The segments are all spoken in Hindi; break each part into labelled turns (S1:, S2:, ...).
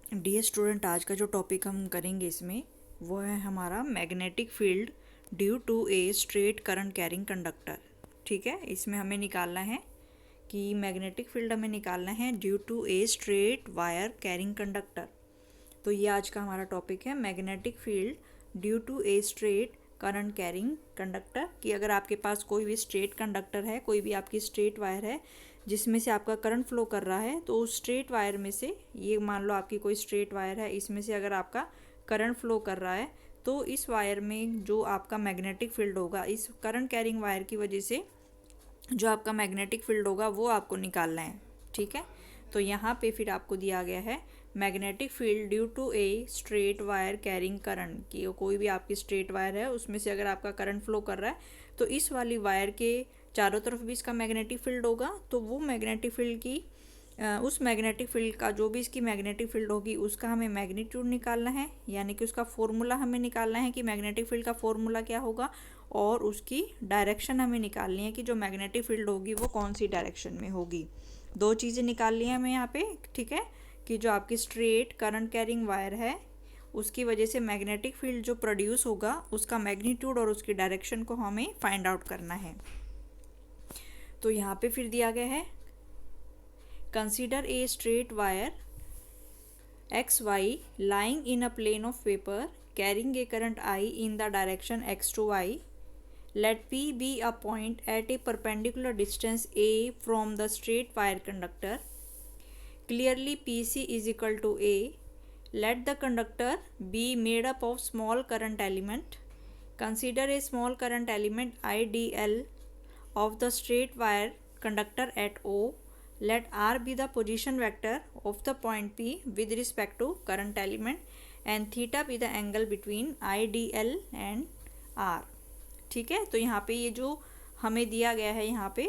S1: डियर स्टूडेंट, आज का जो टॉपिक हम करेंगे इसमें वो है हमारा magnetic field due to a straight current carrying conductor. ठीक है, इसमें हमें निकालना है कि मैग्नेटिक फील्ड हमें निकालना है due to a straight wire carrying conductor. तो ये आज का हमारा टॉपिक है, magnetic field due to a straight current carrying conductor. कि अगर आपके पास कोई भी स्ट्रेट कंडक्टर है, कोई भी आपकी स्ट्रेट वायर है जिसमें से आपका करंट फ्लो कर रहा है, तो उस स्ट्रेट वायर में से, ये मान लो आपकी कोई स्ट्रेट वायर है, इसमें से अगर आपका करंट फ्लो कर रहा है तो इस वायर में जो आपका मैग्नेटिक फील्ड होगा, इस करंट कैरिंग वायर की वजह से जो आपका मैग्नेटिक फील्ड होगा वो आपको निकालना है। ठीक है, तो यहाँ पे फिर आपको दिया गया है magnetic field due to a straight wire carrying current. कि कोई भी आपकी स्ट्रेट वायर है, उसमें से अगर आपका करंट फ्लो कर रहा है तो इस वाली वायर के चारों तरफ भी इसका मैग्नेटिक फील्ड होगा। तो वो मैग्नेटिक फील्ड की उस मैग्नेटिक फील्ड का जो भी इसकी मैग्नेटिक फील्ड होगी उसका हमें मैग्नीट्यूड निकालना है, यानी कि उसका फॉर्मूला हमें निकालना है कि मैग्नेटिक फील्ड का फॉर्मूला क्या होगा, और उसकी डायरेक्शन हमें निकालनी है कि जो मैग्नेटिक फील्ड होगी वो कौन सी डायरेक्शन में होगी। दो चीज़ें निकालनी है हमें यहाँ पे। ठीक है, कि जो आपकी स्ट्रेट करंट कैरिंग वायर है उसकी वजह से मैग्नेटिक फील्ड जो प्रोड्यूस होगा उसका मैग्नीट्यूड और उसकी डायरेक्शन को हमें फाइंड आउट करना है। तो यहाँ पे फिर दिया गया है, consider a straight wire X Y lying in a plane of paper carrying a current I in the direction X to Y. Let P be a point at a perpendicular distance A from the straight wire conductor. Clearly PC is equal to A. Let the conductor be made up of small current element. Consider a small current element IDL of the straight wire conductor at O. Let R be the position vector of the point P with respect to current element and theta be the angle between IDL and R. ठीक है, तो यहाँ पे ये जो हमें दिया गया है, यहाँ पे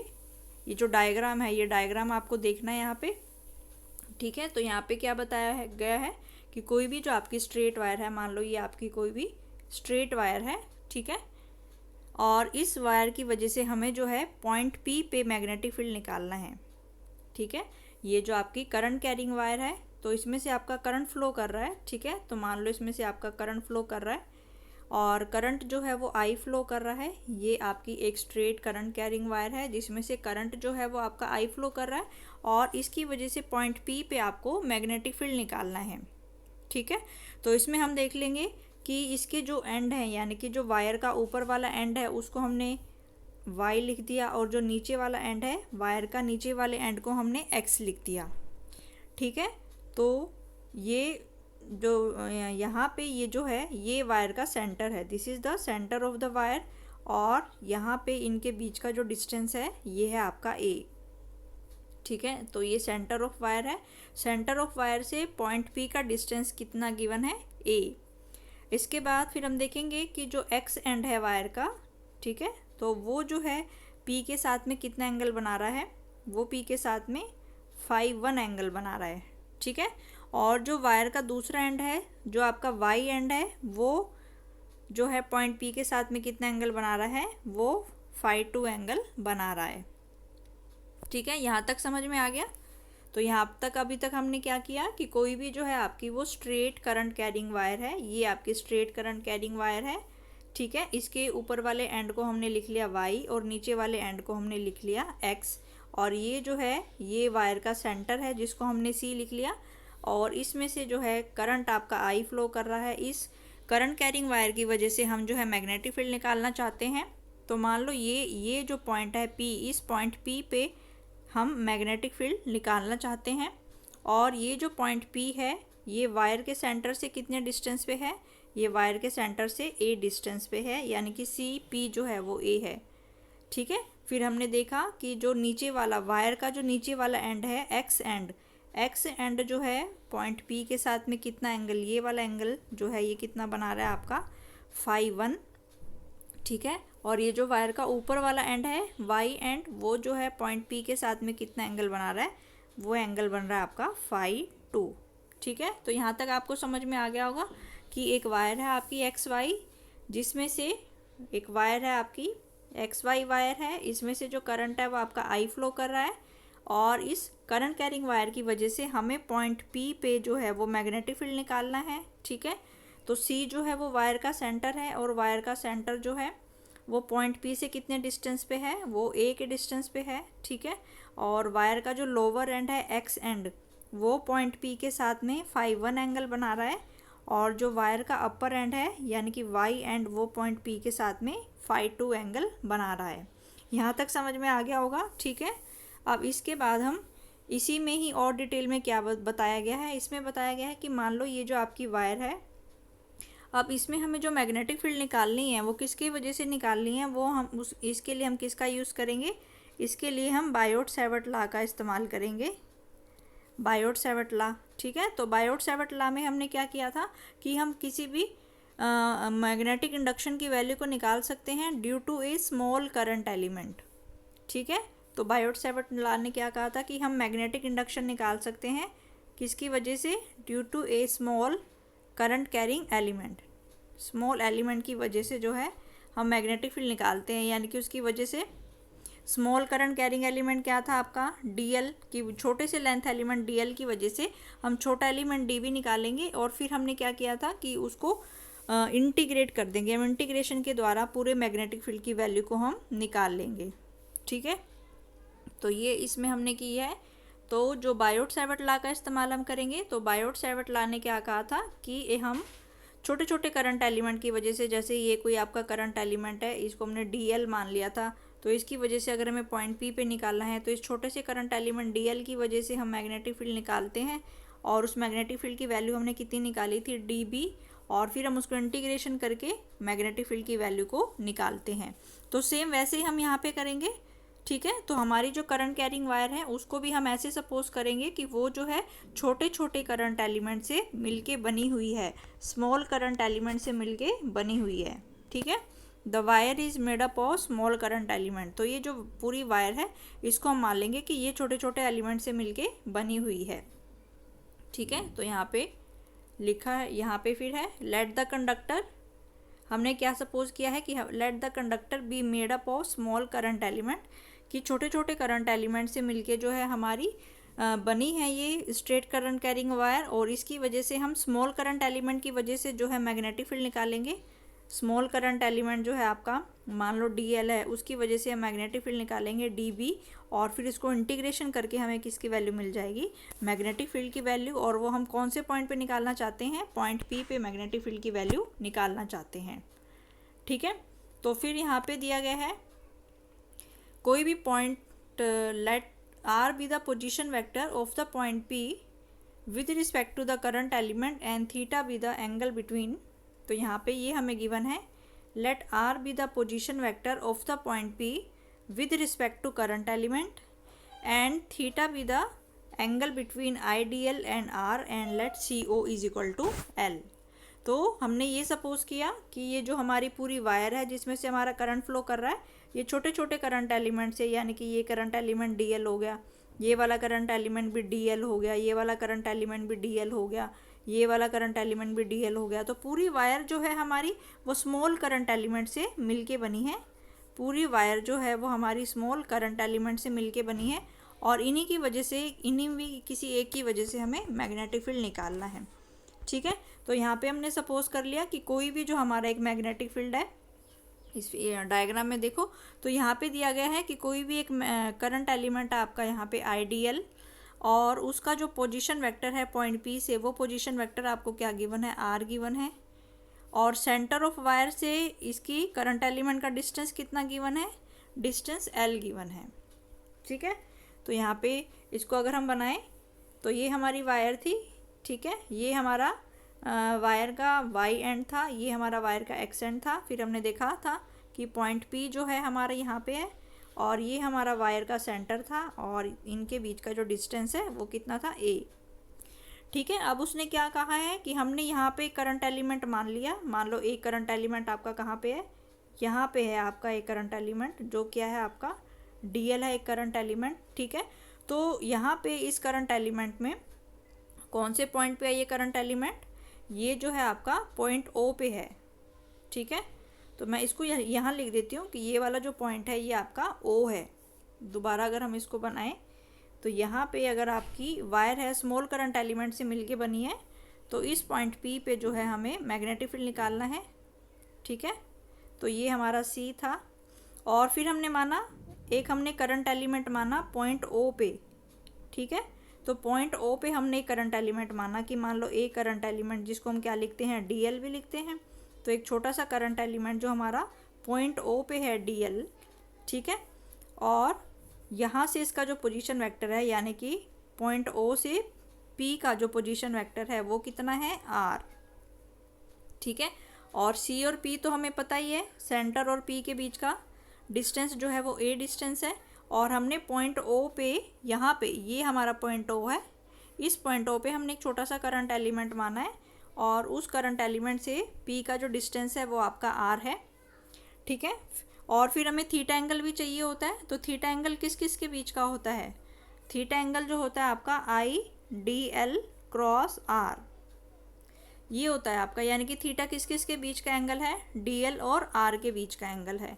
S1: ये जो डायग्राम है, ये डायग्राम आपको देखना है यहाँ पे। ठीक है, तो यहाँ पे क्या बताया है गया है कि कोई भी जो आपकी स्ट्रेट वायर है, मान लो ये आपकी कोई भी स्ट्रेट वायर है। ठीक है, और इस वायर की वजह से हमें जो है पॉइंट पी पे मैग्नेटिक फील्ड निकालना है। ठीक है, ये जो आपकी करंट कैरिंग वायर है, तो इसमें से आपका करंट फ्लो कर रहा है। ठीक है, तो मान लो इसमें से आपका करंट फ्लो कर रहा है और करंट जो है वो आई फ्लो कर रहा है। ये आपकी एक स्ट्रेट करंट कैरिंग वायर है जिसमें से करंट जो है वो आपका आई फ्लो कर रहा है और इसकी वजह से पॉइंट पी पे आपको मैग्नेटिक फील्ड निकालना है। ठीक है, तो इसमें हम देख लेंगे कि इसके जो एंड है, यानी कि जो वायर का ऊपर वाला एंड है उसको हमने वाई लिख दिया, और जो नीचे वाला एंड है वायर का, नीचे वाले एंड को हमने एक्स लिख दिया। ठीक है, तो ये जो यहाँ पे ये जो है ये वायर का सेंटर है, this is the centre of the wire, और यहाँ पे इनके बीच का जो डिस्टेंस है ये है आपका ए। ठीक है, तो ये सेंटर ऑफ वायर है। सेंटर ऑफ वायर से पॉइंट पी का डिस्टेंस कितना गिवन है, ए। इसके बाद फिर हम देखेंगे कि जो एक्स एंड है वायर का, ठीक है, तो वो जो है पी के साथ में कितना एंगल बना रहा है, वो पी के साथ में 5 एंगल बना रहा है। ठीक है, और जो वायर का दूसरा एंड है, जो आपका वाई एंड है, वो जो है पॉइंट पी के साथ में कितना एंगल बना रहा है, वो 5 एंगल बना रहा है। ठीक है, यहाँ तक समझ में आ गया। तो यहाँ तक अभी तक हमने क्या किया कि कोई भी जो है आपकी वो स्ट्रेट करंट कैरिंग वायर है, ये आपकी स्ट्रेट करंट कैरिंग वायर है। ठीक है, इसके ऊपर वाले एंड को हमने लिख लिया वाई और नीचे वाले एंड को हमने लिख लिया एक्स, और ये जो है ये वायर का सेंटर है जिसको हमने सी लिख लिया, और इसमें से जो है करंट आपका आई फ्लो कर रहा है। इस करंट कैरिंग वायर की वजह से हम जो है मैग्नेटिक फील्ड निकालना चाहते हैं। तो मान लो ये जो पॉइंट है पी, इस पॉइंट पी पे हम मैग्नेटिक फील्ड निकालना चाहते हैं, और ये जो पॉइंट पी है ये वायर के सेंटर से कितने डिस्टेंस पे है, ये वायर के सेंटर से ए डिस्टेंस पे है, यानी कि सी पी जो है वो ए है। ठीक है, फिर हमने देखा कि जो नीचे वाला वायर का जो नीचे वाला एंड है एक्स एंड, एक्स एंड जो है पॉइंट पी के साथ में कितना एंगल, ये वाला एंगल जो है ये कितना बना रहा है आपका 5 ठीक है, और ये जो वायर का ऊपर वाला एंड है वाई एंड, वो जो है पॉइंट पी के साथ में कितना एंगल बना रहा है, वो एंगल बन रहा है आपका 5 ठीक है, तो यहाँ तक आपको समझ में आ गया होगा कि एक वायर है आपकी एक्स वाई, जिसमें से एक वायर है आपकी एक्स वाई वायर है, इसमें से जो करंट है वो आपका आई फ्लो कर रहा है, और इस करंट कैरिंग वायर की वजह से हमें पॉइंट पी पे जो है वो मैग्नेटिक फील्ड निकालना है, ठीक है। तो सी जो है वो वायर का सेंटर है, और वायर का सेंटर जो है वो पॉइंट पी से कितने डिस्टेंस पे है, वो ए के डिस्टेंस पे है, ठीक है। और वायर का जो लोअर एंड है एक्स एंड, वो पॉइंट पी के साथ में फाइव 1 एंगल बना रहा है, और जो वायर का अपर एंड है यानी कि वाई एंड, वो पॉइंट पी के साथ में फाइव 2 एंगल बना रहा है। यहाँ तक समझ में आ गया होगा, ठीक है। अब इसके बाद हम इसी में ही और डिटेल में क्या बताया गया है, इसमें बताया गया है कि मान लो ये जो आपकी वायर है, अब इसमें हमें जो मैग्नेटिक फील्ड निकालनी है वो किसकी वजह से निकालनी है, वो हम इसके लिए हम किसका यूज़ करेंगे, इसके लिए हम बायोट-सैवर्ट लॉ का इस्तेमाल करेंगे, बायोट-सैवर्ट लॉ, ठीक है। तो बायोट-सैवर्ट लॉ में हमने क्या किया था कि हम किसी भी मैग्नेटिक इंडक्शन की वैल्यू को निकाल सकते हैं due to a small current element, ठीक है। तो बायोट-सैवर्ट लॉ ने क्या कहा था कि हम मैग्नेटिक इंडक्शन निकाल सकते हैं किसकी वजह से, due to a small current carrying element, small element की वजह से जो है हम मैग्नेटिक फील्ड निकालते हैं, यानी कि उसकी वजह से स्मॉल करंट कैरिंग एलिमेंट क्या था आपका, डीएल की, छोटे से लेंथ एलिमेंट डीएल की वजह से हम छोटा एलिमेंट डी भी निकालेंगे, और फिर हमने क्या किया था कि उसको इंटीग्रेट कर देंगे, हम इंटीग्रेशन के द्वारा पूरे मैग्नेटिक फील्ड की वैल्यू को हम निकाल लेंगे, ठीक है। तो ये इसमें हमने की है। तो जो बायोट-सैवर्ट लॉ का इस्तेमाल हम करेंगे, तो बायोट-सैवर्ट लॉ ने क्या कहा था कि ये हम छोटे छोटे करंट एलिमेंट की वजह से, जैसे ये कोई आपका करंट एलिमेंट है, इसको हमने डीएल मान लिया था, तो इसकी वजह से अगर हमें पॉइंट पी पे निकालना है तो इस छोटे से करंट एलिमेंट डीएल की वजह से हम मैग्नेटिक फील्ड निकालते हैं, और उस मैग्नेटिक फील्ड की वैल्यू हमने कितनी निकाली थी, डीबी, और फिर हम उसको इंटीग्रेशन करके मैग्नेटिक फील्ड की वैल्यू को निकालते हैं। तो सेम वैसे ही हम यहाँ पे करेंगे, ठीक है। तो हमारी जो करंट कैरिंग वायर है उसको भी हम ऐसे सपोज करेंगे कि वो जो है छोटे छोटे करंट एलिमेंट से मिलके बनी हुई है, स्मॉल करंट एलिमेंट से मिलके बनी हुई है, ठीक है। The wire is made up of small current element, तो ये जो पूरी वायर है इसको हम मान लेंगे कि ये छोटे छोटे एलिमेंट से मिलके बनी हुई है, ठीक है। तो यहाँ पे लिखा है, यहाँ पे फिर है लेट द कंडक्टर, हमने क्या सपोज किया है कि let the conductor be made up of small current element, कि छोटे छोटे करंट एलिमेंट से मिलके जो है हमारी बनी है ये स्ट्रेट करंट कैरिंग वायर, और इसकी वजह से हम स्मॉल करंट एलिमेंट की वजह से जो है मैग्नेटिक फील्ड निकालेंगे। स्मॉल करंट एलिमेंट जो है आपका मान लो डीएल है, उसकी वजह से हम मैग्नेटिक फील्ड निकालेंगे डीबी, और फिर इसको इंटीग्रेशन करके हमें किसकी वैल्यू मिल जाएगी, मैग्नेटिक फील्ड की वैल्यू, और वो हम कौन से पॉइंट पे निकालना चाहते हैं, पॉइंट पी पे मैग्नेटिक फील्ड की वैल्यू निकालना चाहते हैं, ठीक है। तो फिर यहाँ पे दिया गया है कोई भी point let R be the position vector of the point P with respect to the current element and theta be the angle between. तो यहाँ पे ये हमें गिवन है let R be the position vector of the point P with respect to current element and theta be the angle between I D L and R, and let C O is equal to L. तो हमने ये सपोज किया कि ये जो हमारी पूरी वायर है जिसमें से हमारा करंट फ्लो कर रहा है, ये छोटे छोटे करंट एलिमेंट से, यानी कि ये करंट एलिमेंट डीएल हो गया, ये वाला करंट एलिमेंट भी डीएल हो गया, ये वाला करंट एलिमेंट भी डीएल हो गया, ये वाला करंट एलिमेंट भी डीएल हो गया। तो पूरी वायर जो है हमारी वो स्मॉल करंट एलिमेंट से मिलके बनी है, पूरी वायर जो है वो हमारी स्मॉल करंट एलिमेंट से मिलके बनी है, और इन्हीं की वजह से, इन्हीं भी किसी एक की वजह से हमें मैग्नेटिक फील्ड निकालना है, ठीक है। तो यहाँ पे हमने सपोज कर लिया कि कोई भी जो हमारा एक मैग्नेटिक फील्ड है, इस डायग्राम में देखो तो यहाँ पे दिया गया है कि कोई भी एक करंट एलिमेंट है आपका यहाँ पे आइडियल, और उसका जो पोजीशन वेक्टर है पॉइंट पी से, वो पोजीशन वेक्टर आपको क्या गिवन है, आर गिवन है, और सेंटर ऑफ वायर से इसकी करंट एलिमेंट का डिस्टेंस कितना गिवन है, डिस्टेंस एल गिवन है, ठीक है। तो यहाँ पे इसको अगर हम बनाएं तो ये हमारी वायर थी, ठीक है, ये हमारा वायर का वाई एंड था, ये हमारा वायर का एक्स एंड था। फिर हमने देखा था कि पॉइंट पी जो है हमारा यहाँ पे है, और ये हमारा वायर का सेंटर था, और इनके बीच का जो डिस्टेंस है वो कितना था, ए, ठीक है। अब उसने क्या कहा है कि हमने यहाँ पे करंट एलिमेंट मान लिया, मान लो एक करंट एलिमेंट आपका कहाँ पे है, यहाँ पे है आपका एक करंट एलिमेंट, जो क्या है आपका डीएल है, एक करंट एलिमेंट, ठीक है। तो यहाँ पे इस करंट एलिमेंट में कौन से पॉइंट पे है ये करंट एलिमेंट, ये जो है आपका पॉइंट ओ पे है, ठीक है। तो मैं इसको यहाँ लिख देती हूँ कि ये वाला जो पॉइंट है ये आपका ओ है। दोबारा अगर हम इसको बनाएं तो यहाँ पे अगर आपकी वायर है स्मॉल करंट एलिमेंट से मिलके बनी है, तो इस पॉइंट पी पे जो है हमें मैग्नेटिक फील्ड निकालना है। ठीक है, तो ये हमारा सी था। और फिर हमने माना, एक हमने करंट एलिमेंट माना पॉइंट ओ पे। ठीक है, तो पॉइंट ओ पे हमने करंट एलिमेंट माना कि मान लो ए करंट एलिमेंट, जिसको हम क्या लिखते हैं, डीएल भी लिखते हैं। तो एक छोटा सा करंट एलिमेंट जो हमारा पॉइंट ओ पे है, डीएल। ठीक है, और यहाँ से इसका जो पोजीशन वेक्टर है, यानी कि पॉइंट ओ से पी का जो पोजीशन वेक्टर है वो कितना है, आर। ठीक है, और सी और पी तो हमें पता ही है, सेंटर और पी के बीच का डिस्टेंस जो है वो ए डिस्टेंस है। और हमने पॉइंट ओ पे, यहाँ पे ये हमारा पॉइंट ओ है, इस पॉइंट ओ पे हमने एक छोटा सा करंट एलिमेंट माना है, और उस करंट एलिमेंट से पी का जो डिस्टेंस है वो आपका आर है। ठीक है, और फिर हमें थीटा एंगल भी चाहिए होता है। तो थीटा एंगल किस किस के बीच का होता है, थीटा एंगल जो होता है आपका I D L cross R, ये होता है आपका, यानी कि थीटा किस किस के बीच का एंगल है, डी एल और आर के बीच का एंगल है।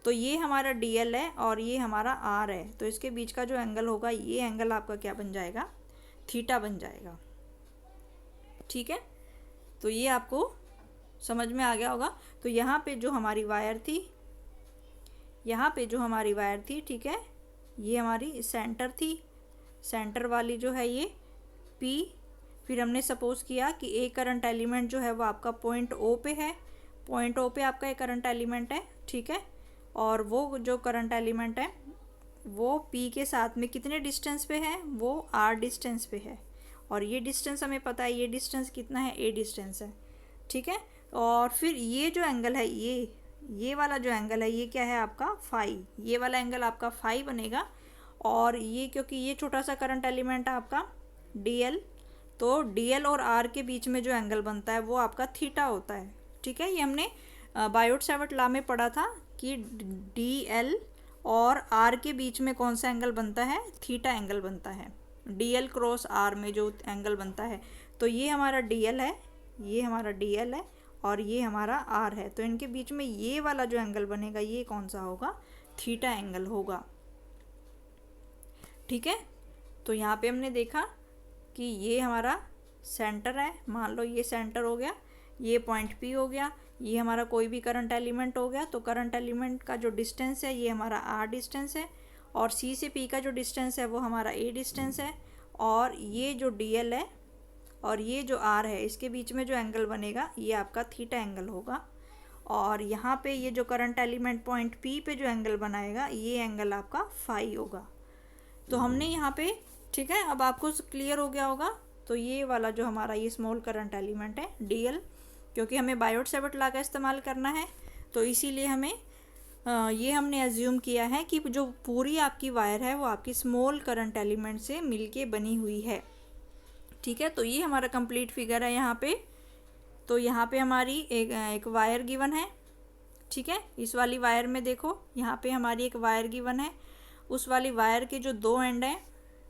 S1: तो ये हमारा डी एल है और ये हमारा आर है, तो इसके बीच का जो एंगल होगा, ये एंगल आपका क्या बन जाएगा, थीटा बन जाएगा। ठीक है, तो ये आपको समझ में आ गया होगा। तो यहाँ पे जो हमारी वायर थी, यहाँ पे जो हमारी वायर थी, ठीक है, ये हमारी सेंटर थी, सेंटर वाली जो है ये पी। फिर हमने सपोज किया कि एक करंट एलिमेंट जो है वो आपका पॉइंट ओ पे है, पॉइंट ओ पे आपका एक करंट एलिमेंट है। ठीक है, और वो जो करंट एलिमेंट है वो पी के साथ में कितने डिस्टेंस पे है, वो आर डिस्टेंस पे है। और ये डिस्टेंस हमें पता है, ये डिस्टेंस कितना है, ए डिस्टेंस है। ठीक है, और फिर ये जो एंगल है, ये वाला जो एंगल है, ये क्या है आपका फाई, ये वाला एंगल आपका फाई बनेगा। और ये क्योंकि ये छोटा सा करंट एलिमेंट है आपका डीएल, तो डीएल और आर के बीच में जो एंगल बनता है वो आपका थीटा होता है। ठीक है, ये हमने बायोट-सैवर्ट लॉ में पढ़ा था कि डीएल और आर के बीच में कौन सा एंगल बनता है, थीटा एंगल बनता है, डीएल क्रॉस आर में जो एंगल बनता है। तो ये हमारा डीएल है, ये हमारा डीएल है, और ये हमारा आर है। तो इनके बीच में ये वाला जो एंगल बनेगा, ये कौन सा होगा, थीटा एंगल होगा। ठीक है, तो यहाँ पे हमने देखा कि ये हमारा सेंटर है, मान लो ये सेंटर हो गया, ये पॉइंट पी हो गया, ये हमारा कोई भी करंट एलिमेंट हो गया। तो करंट एलिमेंट का जो डिस्टेंस है ये हमारा आर डिस्टेंस है, और सी से पी का जो डिस्टेंस है वो हमारा ए डिस्टेंस है। और ये जो डीएल है और ये जो आर है, इसके बीच में जो एंगल बनेगा ये आपका थीटा एंगल होगा। और यहाँ पे ये जो करंट एलिमेंट पॉइंट पी पे जो एंगल बनाएगा, ये एंगल आपका फाई होगा। तो हमने यहाँ पे, ठीक है, अब आपको क्लियर हो गया होगा। तो ये वाला जो हमारा ये स्मॉल करंट एलिमेंट है डीएल, क्योंकि हमें बायोट-सैवर्ट लॉ का इस्तेमाल करना है, तो इसीलिए हमें ये हमने एज्यूम किया है कि जो पूरी आपकी वायर है वो आपकी स्मॉल करंट एलिमेंट से मिलके बनी हुई है। ठीक है, तो ये हमारा कंप्लीट फिगर है यहाँ पे। तो यहाँ पे हमारी एक वायर गिवन है। ठीक है, इस वाली वायर में देखो, यहाँ पे हमारी एक वायर गिवन है, उस वाली वायर के जो दो एंड हैं,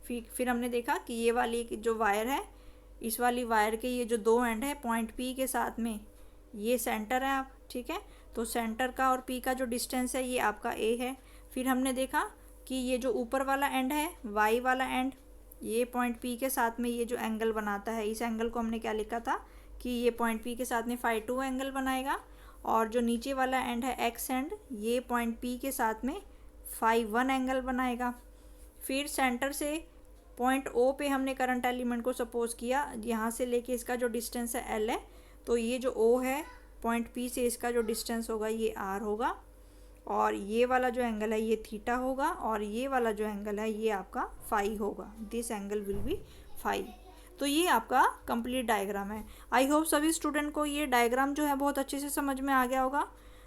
S1: फिर हमने देखा कि ये वाली जो वायर है, इस वाली वायर के ये जो दो एंड है पॉइंट पी के साथ में, ये सेंटर है आप। ठीक है, तो सेंटर का और पी का जो डिस्टेंस है ये आपका ए है। फिर हमने देखा कि ये जो ऊपर वाला एंड है, वाई वाला एंड, ये पॉइंट पी के साथ में ये जो एंगल बनाता है, इस एंगल को हमने क्या लिखा था कि ये पॉइंट पी के साथ में फाई 2 एंगल बनाएगा। और जो नीचे वाला एंड है एक्स एंड, ये पॉइंट पी के साथ में फाई 1 एंगल बनाएगा। फिर सेंटर से पॉइंट ओ पे हमने करंट एलिमेंट को सपोज किया, यहाँ से लेके इसका जो डिस्टेंस है एल है, तो ये जो ओ है पॉइंट पी से इसका जो डिस्टेंस होगा ये आर होगा। और ये वाला जो एंगल है ये थीटा होगा, और ये वाला जो एंगल है ये आपका फाई होगा, this angle will be phi. तो ये आपका कंप्लीट डायग्राम है। आई होप सभी स्टूडेंट को ये डायग्राम जो है बहुत अच्छे से समझ में आ गया होगा।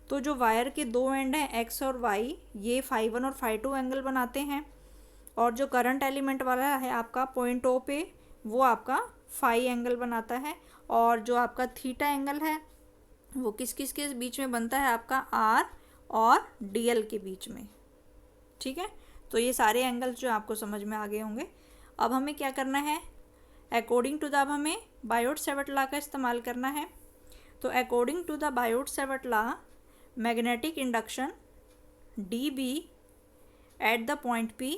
S1: तो जो वायर के दो एंड हैं एक्स और वाई, ये फाई 1 और फाई 2 एंगल बनाते हैं, और जो करंट एलिमेंट वाला है आपका पॉइंट ओ पे, वो आपका फाई एंगल बनाता है। और जो आपका थीटा एंगल है वो किस किस के बीच में बनता है, आपका आर और डीएल के बीच में। ठीक है, तो ये सारे एंगल्स जो आपको समझ में आ गए होंगे। अब हमें क्या करना है, अकॉर्डिंग टू द, अब हमें बायोट-सैवर्ट लॉ का इस्तेमाल करना है। तो according to the Biot Savart law, magnetic induction D B at the point P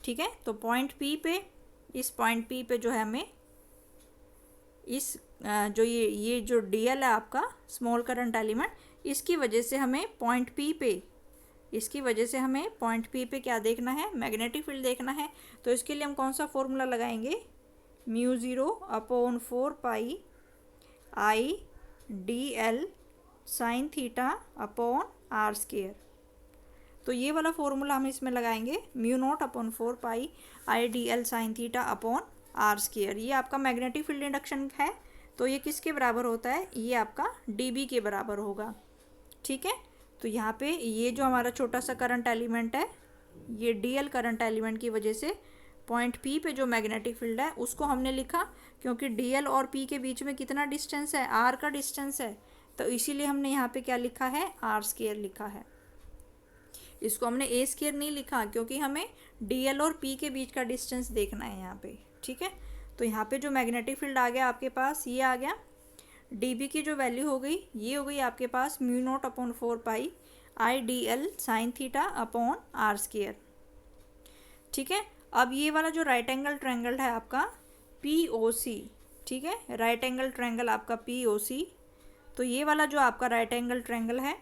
S1: ठीक है। तो पॉइंट पी पे, इस पॉइंट पी पे जो है हमें इस जो ये जो डीएल है आपका स्मॉल करंट एलिमेंट, इसकी वजह से हमें पॉइंट पी पे, इसकी वजह से हमें पॉइंट पी पे क्या देखना है, मैग्नेटिक फील्ड देखना है। तो इसके लिए हम कौन सा फॉर्मूला लगाएंगे, mu zero upon 4 pi I D L sine theta upon R square. तो ये वाला फॉर्मूला हम इसमें लगाएंगे, mu not upon 4 pi I D L sine theta upon R square. ये आपका मैग्नेटिक फील्ड इंडक्शन है, तो ये किसके बराबर होता है, ये आपका डीबी के बराबर होगा। ठीक है। तो यहाँ पे ये जो हमारा छोटा सा करंट एलिमेंट है, ये डीएल करंट एलिमेंट की वजह से पॉइंट पी पे जो मैग्नेटिक फील्ड है उसको हमने लिखा, क्योंकि डीएल और पी के बीच में कितना डिस्टेंस है, आर का डिस्टेंस है, तो इसीलिए हमने यहाँ पे क्या लिखा है, आर स्केयर लिखा है। इसको हमने ए स्केयर नहीं लिखा, क्योंकि हमें डीएल और पी के बीच का डिस्टेंस देखना है यहाँ पे। ठीक है। तो यहाँ पे जो मैग्नेटिक फील्ड आ गया आपके पास, ये आ गया, डीबी की जो वैल्यू हो गई, ये हो गई आपके पास mu not upon 4 pi I D L sine theta upon R square. ठीक है। अब ये वाला जो राइट एंगल ट्रायंगल है आपका पी ओ सी, ठीक है, राइट एंगल ट्रायंगल आपका पी ओ सी, तो ये वाला जो आपका राइट एंगल ट्रायंगल है,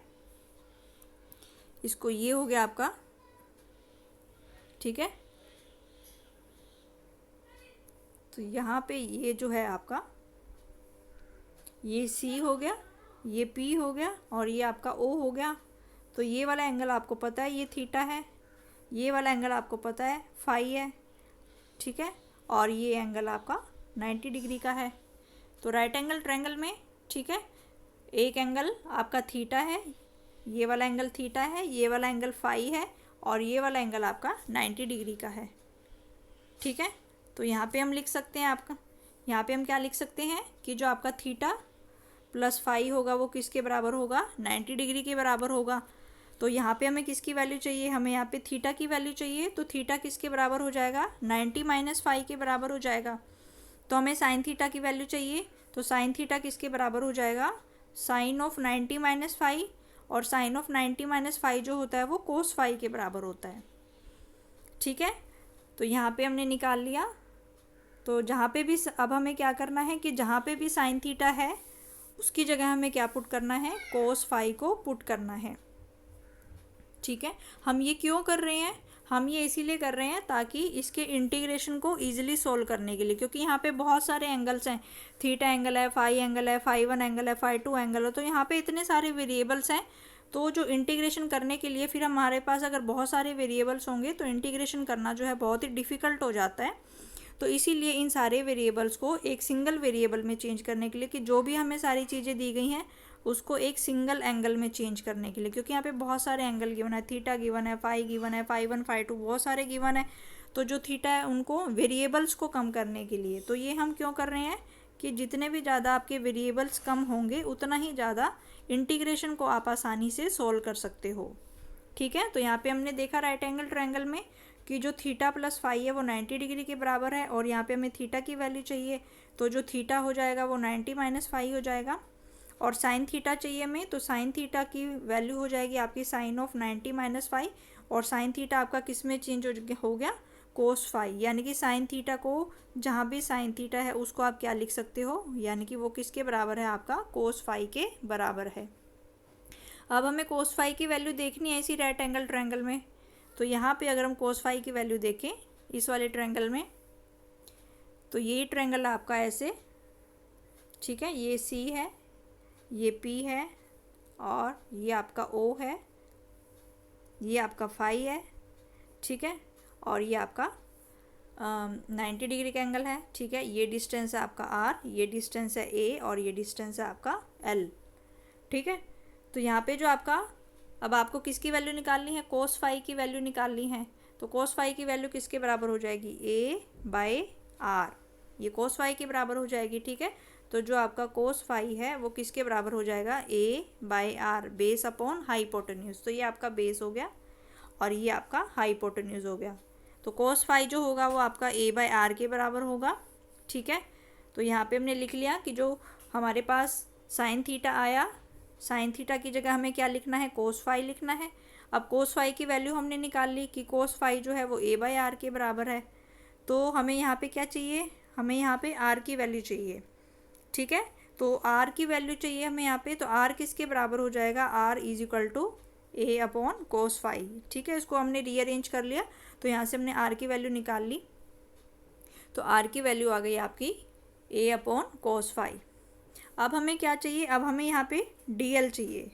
S1: इसको ये हो गया आपका, ठीक है। तो यहाँ पे ये जो है आपका, ये सी हो गया, ये पी हो गया, और ये आपका ओ हो गया। तो ये वाला एंगल आपको पता है ये थीटा है, ये वाला एंगल आपको पता है फाई है, ठीक है, और ये एंगल आपका 90 डिग्री का है। तो राइट एंगल ट्रायंगल में, ठीक है, एक एंगल आपका थीटा है, ये वाला एंगल थीटा है, ये वाला एंगल फाई है, और ये वाला एंगल आपका 90 डिग्री का है। ठीक है। तो यहाँ पे हम लिख सकते हैं आपका, यहाँ पे हम क्या लिख सकते हैं कि जो आपका थीटा प्लस फाई होगा वो किसके बराबर होगा, 90 डिग्री के बराबर होगा। तो यहाँ पे हमें किसकी वैल्यू चाहिए, हमें यहाँ पे थीटा की वैल्यू चाहिए। तो थीटा किसके बराबर हो जाएगा, 90 माइनस फाई के बराबर हो जाएगा। तो हमें साइन थीटा की वैल्यू चाहिए, तो साइन थीटा किसके बराबर हो जाएगा, साइन ऑफ 90 माइनस फाई, और साइन ऑफ 90 माइनस फाई जो होता है वो कोस फाई के बराबर होता है। ठीक है। तो यहाँ पे हमने निकाल लिया। तो जहाँ पे भी अब हमें क्या करना है कि जहाँ पे भी साइन थीटा है उसकी जगह हमें क्या पुट करना है, कोस फाई को पुट करना है। ठीक है। हम ये क्यों कर रहे हैं, हम ये इसीलिए कर रहे हैं ताकि इसके इंटीग्रेशन को इजीली सोल्व करने के लिए, क्योंकि यहाँ पे बहुत सारे एंगल्स हैं, थीटा एंगल है, फाई एंगल है, फाई 1 एंगल है, फाई 2 एंगल है, तो यहाँ पे इतने सारे वेरिएबल्स हैं। तो जो इंटीग्रेशन करने के लिए फिर हमारे पास अगर बहुत सारे वेरिएबल्स होंगे तो इंटीग्रेशन करना जो है बहुत ही डिफ़िकल्ट हो जाता है। तो इसीलिए इन सारे वेरिएबल्स को एक सिंगल वेरिएबल में चेंज करने के लिए, कि जो भी हमें सारी चीज़ें दी गई हैं उसको एक सिंगल एंगल में चेंज करने के लिए, क्योंकि यहाँ पे बहुत सारे एंगल गिवन है, थीटा गिवन है, फाई गिवन है, फाई 1 फाई 2 बहुत सारे गिवन है। तो जो थीटा है उनको वेरिएबल्स को कम करने के लिए, तो ये हम क्यों कर रहे हैं कि जितने भी ज़्यादा आपके वेरिएबल्स कम होंगे उतना ही ज़्यादा इंटीग्रेशन को आप आसानी से सोल्व कर सकते हो। ठीक है। तो यहाँ पे हमने देखा राइट एंगल ट्रायंगल में कि जो थीटा प्लस फाई है वो 90 डिग्री के बराबर है, और यहाँ पे हमें थीटा की वैल्यू चाहिए, तो जो थीटा हो जाएगा वो 90 माइनस फाई हो जाएगा। और साइन थीटा चाहिए हमें, तो साइन थीटा की वैल्यू हो जाएगी आपकी साइन ऑफ 90 माइनस फाई, और साइन थीटा आपका किस में चेंज हो गया, कोस फाई, यानी कि साइन थीटा को जहाँ भी साइन थीटा है उसको आप क्या लिख सकते हो, यानी कि वो किसके बराबर है, आपका कोस फाई के बराबर है। अब हमें कोस फाई की वैल्यू देखनी है इसी राइट एंगल ट्रायंगल में। तो यहाँ पे अगर हम कोस फाई की वैल्यू देखें इस वाले ट्रायंगल में, तो ये ट्रायंगल आपका ऐसे, ठीक है, ये सी है, ये पी है, और ये आपका ओ है, ये आपका फाई है, ठीक है, और ये आपका 90 डिग्री का एंगल है। ठीक है। ये डिस्टेंस है आपका आर, ये डिस्टेंस है ए, और ये डिस्टेंस है आपका एल। ठीक है। तो यहाँ पे जो आपका, अब आपको किसकी वैल्यू निकालनी है, कोस फाई की वैल्यू निकालनी है। तो कोस फाई की वैल्यू किसके बराबर हो जाएगी, ए बाय आर, ये कोस फाई के बराबर हो जाएगी। ठीक है। तो जो आपका कोस फाई है वो किसके बराबर हो जाएगा, A by R, base upon hypotenuse. तो ये आपका बेस हो गया और ये आपका हाइपोटेन्यूज हो गया। तो कोस फाई जो होगा वो आपका ए बाय आर के बराबर होगा। ठीक है। तो यहाँ पे हमने लिख लिया कि जो हमारे पास साइन थीटा आया, साइन थीटा की जगह हमें क्या लिखना है, कोस फाई लिखना है। अब कोस फाई की वैल्यू हमने निकाल ली कि कोस फाई जो है वो ए बाई आर के बराबर है। तो हमें यहाँ पे क्या चाहिए, हमें यहाँ पे आर की वैल्यू चाहिए, ठीक है। तो आर की वैल्यू चाहिए हमें यहाँ पे, तो आर किसके बराबर हो जाएगा, R is equal to A upon cos phi, ठीक है। इसको हमने रीअरेंज कर लिया, तो यहाँ से हमने आर की वैल्यू निकाल ली, तो आर की वैल्यू आ गई आपकी ए अपॉन कोस फाई। अब हमें क्या चाहिए, अब हमें यहाँ पे डी एल चाहिए,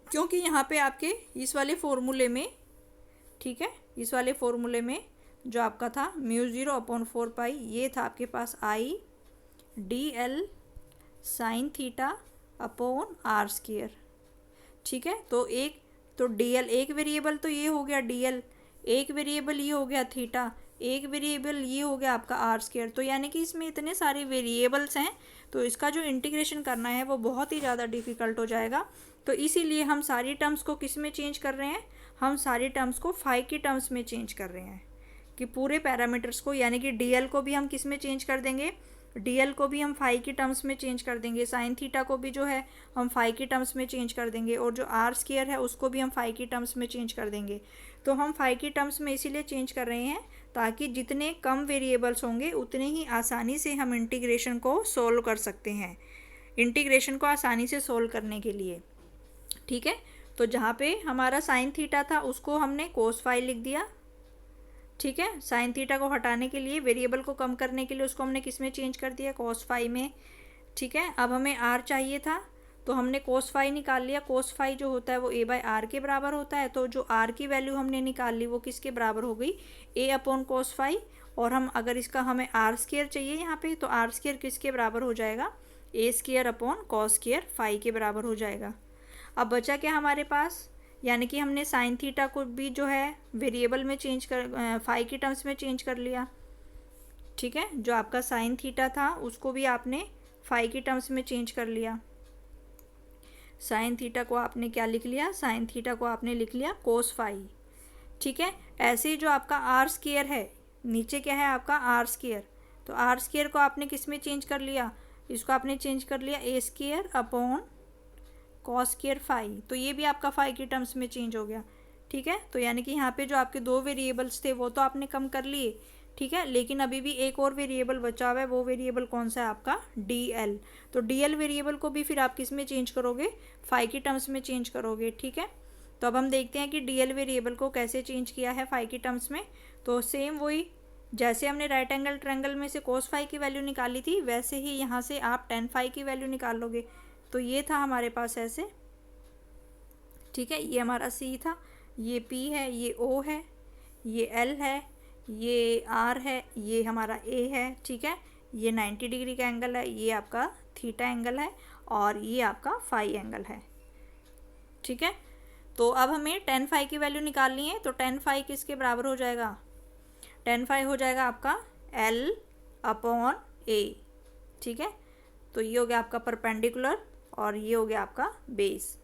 S1: क्योंकि यहाँ पे आपके इस वाले फॉर्मूले में, ठीक है, इस वाले फॉर्मूले में जो आपका था म्यू 0/4 पाई, ये था आपके पास I D L sine theta upon R square, ठीक है। तो डी एल एक वेरिएबल तो ये हो गया डी एल, एक वेरिएबल ये हो गया थीटा, एक वेरिएबल ये हो गया आपका आर स्क्वायर। तो यानी कि इसमें इतने सारे वेरिएबल्स हैं, तो इसका जो इंटीग्रेशन करना है वो बहुत ही ज़्यादा डिफ़िकल्ट हो जाएगा। तो इसीलिए हम सारी टर्म्स को किस में चेंज कर रहे हैं, हम सारी टर्म्स को फाई की टर्म्स में चेंज कर रहे हैं, कि पूरे पैरामीटर्स को, यानी कि डी एल को भी हम किस में चेंज कर देंगे, डी एल को भी हम फाई की टर्म्स में चेंज कर देंगे, साइन थीटा को भी जो है हम फाई की टर्म्स में चेंज कर देंगे, और जो आर स्क्वायर है उसको भी हम फाई की टर्म्स में चेंज कर देंगे। तो हम फाई की टर्म्स में इसीलिए चेंज कर रहे हैं ताकि जितने कम वेरिएबल्स होंगे उतने ही आसानी से हम इंटीग्रेशन को सोल्व कर सकते हैं, इंटीग्रेशन को आसानी से सोल्व करने के लिए, ठीक है। तो जहाँ पे हमारा साइन थीटा था उसको हमने कोस फाई लिख दिया, ठीक है। साइन थीटा को हटाने के लिए, वेरिएबल को कम करने के लिए उसको हमने किस में चेंज कर दिया, कोस फाई में, ठीक है। अब हमें आर चाहिए था, तो हमने कोस फाई निकाल लिया। कोस फाई जो होता है वो ए बाई आर के बराबर होता है, तो जो आर की वैल्यू हमने निकाल ली वो किसके बराबर हो गई, ए अपॉन कोस फाई। और हम अगर इसका हमें आर स्क्वायर चाहिए यहाँ पे, तो आर स्क्वायर किसके बराबर हो जाएगा, A square upon cos square phi के बराबर हो जाएगा। अब बचा क्या हमारे पास, यानी कि हमने साइन थीटा को भी जो है वेरिएबल में चेंज कर, फाई की टर्म्स में चेंज कर लिया, ठीक है। जो आपका साइन थीटा था उसको भी आपने फाई की टर्म्स में चेंज कर लिया। साइन थीटा को आपने क्या लिख लिया, साइन थीटा को आपने लिख लिया कोस फाई, ठीक है। ऐसे ही जो आपका आर स्क्वायर है, नीचे क्या है आपका आर स्क्वायर, तो आर स्क्वायर को आपने किस में चेंज कर लिया, इसको आपने चेंज कर लिया A square upon cos square phi, तो ये भी आपका फाई की टर्म्स में चेंज हो गया, ठीक है। तो यानी कि यहाँ पे जो आपके दो वेरिएबल्स थे वो तो आपने कम कर लिए, ठीक है, लेकिन अभी भी एक और वेरिएबल बचा हुआ है, वो वेरिएबल कौन सा है आपका, डी एल। तो डी एल वेरिएबल को भी फिर आप किस में चेंज करोगे, फाई की टर्म्स में चेंज करोगे, ठीक है। तो अब हम देखते हैं कि डी एल वेरिएबल को कैसे चेंज किया है फाई की टर्म्स में। तो सेम वही, जैसे हमने राइट एंगल ट्रायंगल में से कोस फाई की वैल्यू निकाली थी, वैसे ही यहाँ से आप टेन फाई की वैल्यू निकाल लोगे। तो ये था हमारे पास ऐसे, ठीक है, ये हमारा सी था, ये पी है, ये ओ है, ये एल है, ये आर है, ये हमारा ए है, ठीक है। ये 90 डिग्री का एंगल है, ये आपका थीटा एंगल है, और ये आपका फाई एंगल है, ठीक है। तो अब हमें टेन फाई की वैल्यू निकालनी है, तो टेन फाई किसके बराबर हो जाएगा, टेन फाई हो जाएगा आपका एल अपॉन ए, ठीक है। तो ये हो गया आपका परपेंडिकुलर, और ये हो गया आपका बेस।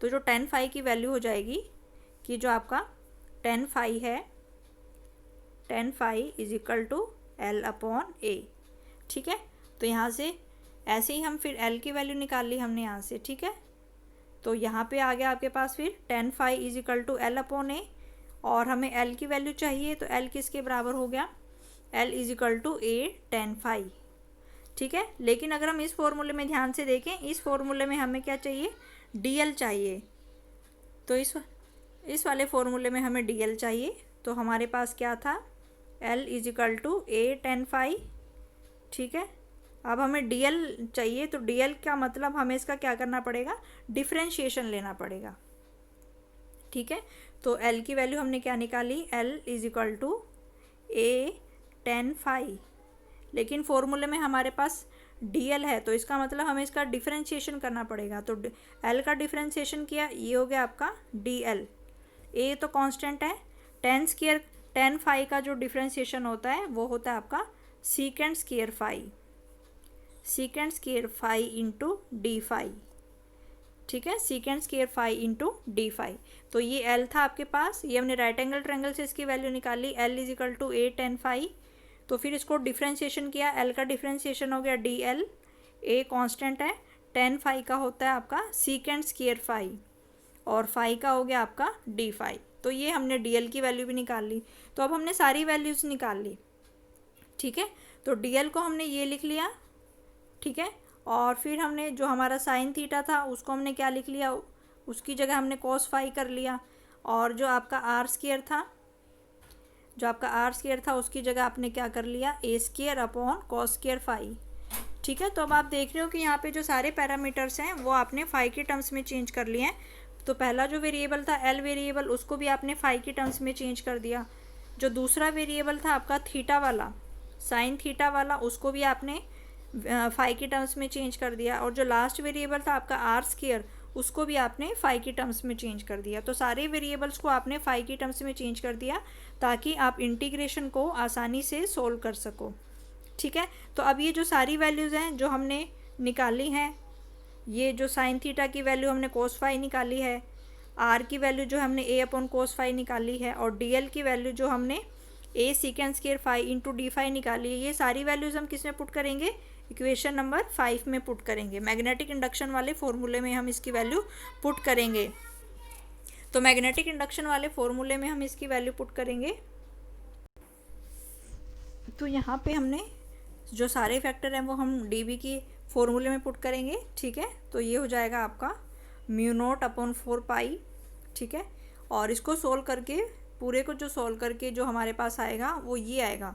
S1: तो जो टेन फाई की वैल्यू हो जाएगी कि जो आपका टेन फाई है, tan phi is equal to L upon A, ठीक है। तो यहाँ से ऐसे ही हम फिर एल की वैल्यू निकाल ली हमने यहाँ से, ठीक है। तो यहाँ पे आ गया आपके पास फिर tan phi is equal to L upon A, और हमें एल की वैल्यू चाहिए, तो एल किसके बराबर हो गया, L is equal to A tan phi, ठीक है। लेकिन अगर हम इस फॉर्मूले में ध्यान से देखें, इस फॉर्मूले में हमें क्या चाहिए, डी एल चाहिए। तो इस वाले फॉर्मूले में हमें डी एल चाहिए, तो हमारे पास क्या था, L is equal to A tan phi, ठीक है। अब हमें डी एल चाहिए, तो डी एल का मतलब हमें इसका क्या करना पड़ेगा, डिफ्रेंशिएशन लेना पड़ेगा, ठीक है। तो एल की वैल्यू हमने क्या निकाली, L is equal to A tan phi, लेकिन फॉर्मूले में हमारे पास डी एल है, तो इसका मतलब हमें इसका डिफ्रेंशिएशन करना पड़ेगा। तो एल का डिफ्रेंशिएशन किया, ये हो गया आपका डी एल, ए तो कांस्टेंट है, टेन स्क्वायर टेन फाई का जो डिफ्रेंशिएशन होता है वो होता है आपका secant square phi, secant square phi into D phi, ठीक है, secant square phi into D phi. तो ये एल था आपके पास, ये हमने राइट एंगल ट्रायंगल से इसकी वैल्यू निकाली, L is equal to A tan phi. तो फिर इसको डिफ्रेंशिएशन किया, एल का डिफ्रेंशिएशन हो गया डी एल, ए कॉन्स्टेंट है, टेन फाई का होता है आपका सीकेंड स्क्वायर फाई, और फाई का हो गया आपका डी फाई। तो ये हमने डीएल की वैल्यू भी निकाल ली। तो अब हमने सारी वैल्यूज़ निकाल ली, ठीक है। तो डीएल को हमने ये लिख लिया, ठीक है। और फिर हमने जो हमारा साइन थीटा था उसको हमने क्या लिख लिया, उसकी जगह हमने कॉस फाई कर लिया। और जो आपका आर स्क्वायर था उसकी जगह आपने क्या कर लिया, A square upon cos square phi, ठीक है। तो अब आप देख रहे हो कि यहाँ पे जो सारे पैरामीटर्स हैं वो आपने फाई के टर्म्स में चेंज कर लिए हैं। तो पहला जो वेरिएबल था एल वेरिएबल, उसको भी आपने फाई के टर्म्स में चेंज कर दिया। जो दूसरा वेरिएबल था आपका थीटा वाला, साइन थीटा वाला, उसको भी आपने फाई के टर्म्स में चेंज कर दिया। और जो लास्ट वेरिएबल था आपका आर स्क्वायर, उसको भी आपने फाई के टर्म्स में चेंज कर दिया। तो सारे वेरिएबल्स को आपने फाई के टर्म्स में चेंज कर दिया ताकि आप इंटीग्रेशन को आसानी से सोल्व कर सको, ठीक है। तो अब ये जो सारी वैल्यूज़ हैं जो हमने निकाली हैं, ये जो साइन थीटा की वैल्यू हमने कोस फाई निकाली है, आर की वैल्यू जो हमने ए अपॉन कोस फाई निकाली है, और डीएल की वैल्यू जो हमने A secant square phi into D phi निकाली है, ये सारी वैल्यूज़ हम किस में पुट करेंगे, इक्वेशन नंबर 5 में पुट करेंगे। मैग्नेटिक इंडक्शन वाले फॉर्मूले में हम इसकी वैल्यू पुट करेंगे। तो मैग्नेटिक इंडक्शन वाले फॉर्मूले में हम इसकी वैल्यू पुट करेंगे। तो यहाँ पे हमने जो सारे फैक्टर हैं वो हम डीबी की फॉर्मूले में पुट करेंगे, ठीक है। तो ये हो जाएगा आपका म्यू नॉट अपॉन 4 पाई, ठीक है। और इसको सोल्व करके, पूरे को जो सोल्व करके जो हमारे पास आएगा वो ये आएगा,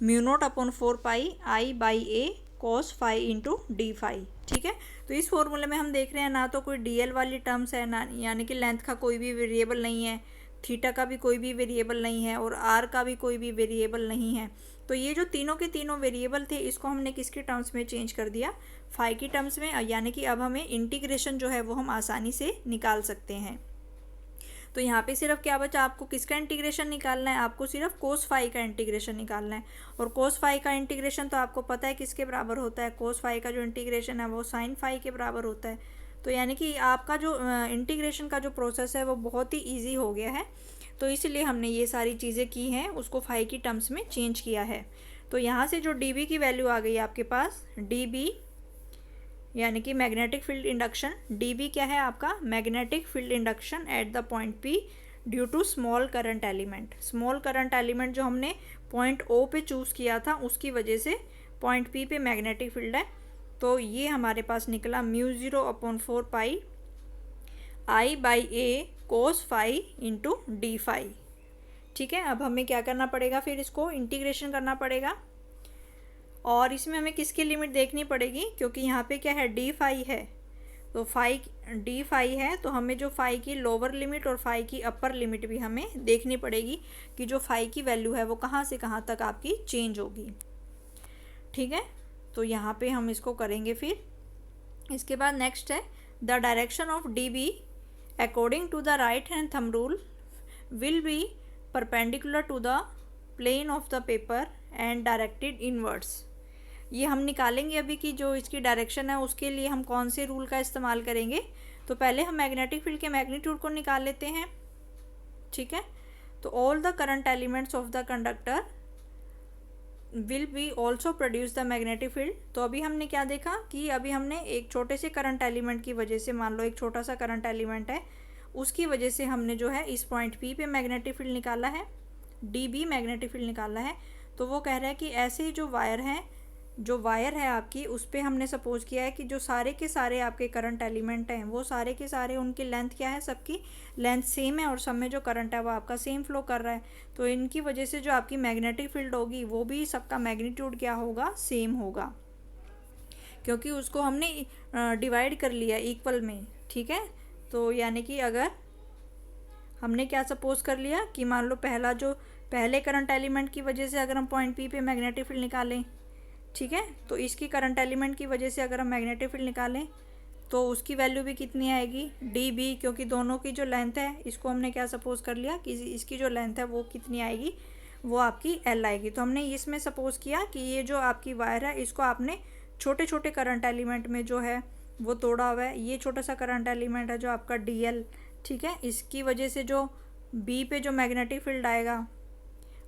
S1: mu not upon 4 pi I by A cos phi into D phi, ठीक है। तो इस फॉर्मूले में हम देख रहे हैं ना तो कोई डीएल वाली टर्म्स है ना, यानी कि लेंथ का कोई भी वेरिएबल नहीं है, थीटा का भी कोई भी वेरिएबल नहीं है, और आर का भी कोई भी वेरिएबल नहीं है। तो ये जो तीनों के तीनों वेरिएबल थे इसको हमने किसके टर्म्स में चेंज कर दिया, फाई की टर्म्स में, यानी कि अब हमें इंटीग्रेशन जो है वो हम आसानी से निकाल सकते हैं। तो यहाँ पे सिर्फ क्या बचा, आपको किसका इंटीग्रेशन निकालना है, आपको सिर्फ कोस फाई का इंटीग्रेशन निकालना है। और कोस फाई का इंटीग्रेशन तो आपको पता है किसके बराबर होता है, कोस फाई का जो इंटीग्रेशन है वो साइन फाई के बराबर होता है। तो यानी कि आपका जो इंटीग्रेशन का जो प्रोसेस है वो बहुत ही ईजी हो गया है। तो इसलिए हमने ये सारी चीज़ें की हैं, उसको फाई की टर्म्स में चेंज किया है। तो यहाँ से जो डी बी की वैल्यू आ गई आपके पास, डी बी यानी कि मैग्नेटिक फील्ड इंडक्शन, डीबी क्या है आपका, magnetic field induction at the point P due to small current element. Small current element जो हमने पॉइंट ओ पे चूज़ किया था उसकी वजह से पॉइंट पी पे मैग्नेटिक फील्ड है। तो ये हमारे पास निकला mu 0 upon 4 pi I by A cos phi into D phi, ठीक है। अब हमें क्या करना पड़ेगा, फिर इसको इंटीग्रेशन करना पड़ेगा। और इसमें हमें किसकी लिमिट देखनी पड़ेगी, क्योंकि यहाँ पे क्या है, डी फाई है। तो फाई डी फाई है तो हमें जो फाई की लोअर लिमिट और फाई की अपर लिमिट भी हमें देखनी पड़ेगी कि जो फाई की वैल्यू है वो कहाँ से कहाँ तक आपकी चेंज होगी, ठीक है। तो यहाँ पे हम इसको करेंगे। फिर इसके बाद नेक्स्ट है the direction of D B according to the right hand thumb rule will be perpendicular to the plane of the paper and directed inwards. ये हम निकालेंगे अभी कि जो इसकी डायरेक्शन है उसके लिए हम कौन से रूल का इस्तेमाल करेंगे। तो पहले हम मैग्नेटिक फील्ड के मैग्नीट्यूड को निकाल लेते हैं, ठीक है। तो all the current elements of the conductor will be also produce the magnetic field. तो अभी हमने क्या देखा कि अभी हमने एक छोटे से करंट एलिमेंट की वजह से, मान लो एक छोटा सा करंट एलिमेंट है, उसकी वजह से हमने जो है इस पॉइंट पी पे मैग्नेटिक फील्ड निकाला है, डी बी मैग्नेटिक फील्ड निकाला है। तो वो कह रहा है कि ऐसे ही जो वायर है आपकी, उस पर हमने सपोज किया है कि जो सारे के सारे आपके करंट एलिमेंट हैं वो सारे के सारे, उनकी लेंथ क्या है, सबकी लेंथ सेम है और सब में जो करंट है वो आपका सेम फ्लो कर रहा है। तो इनकी वजह से जो आपकी मैग्नेटिक फील्ड होगी वो भी सबका मैग्नीट्यूड क्या होगा, सेम होगा, क्योंकि उसको हमने डिवाइड कर लिया इक्वल में, ठीक है। तो यानी कि अगर हमने क्या सपोज कर लिया कि मान लो पहले करंट एलिमेंट की वजह से अगर हम पॉइंट पी पे मैग्नेटिक फील्ड निकालें, ठीक है, तो इसकी करंट एलिमेंट की वजह से अगर हम मैग्नेटिक फील्ड निकालें तो उसकी वैल्यू भी कितनी आएगी, डी बी, क्योंकि दोनों की जो लेंथ है, इसको हमने क्या सपोज कर लिया कि इसकी जो लेंथ है वो कितनी आएगी, वो आपकी एल आएगी। तो हमने इसमें सपोज किया कि ये जो आपकी वायर है इसको आपने छोटे छोटे करंट एलिमेंट में जो है वो तोड़ा हुआ है। ये छोटा सा करंट एलिमेंट है जो आपका डी एल, ठीक है। इसकी वजह से जो बी पे जो मैग्नेटिक फील्ड आएगा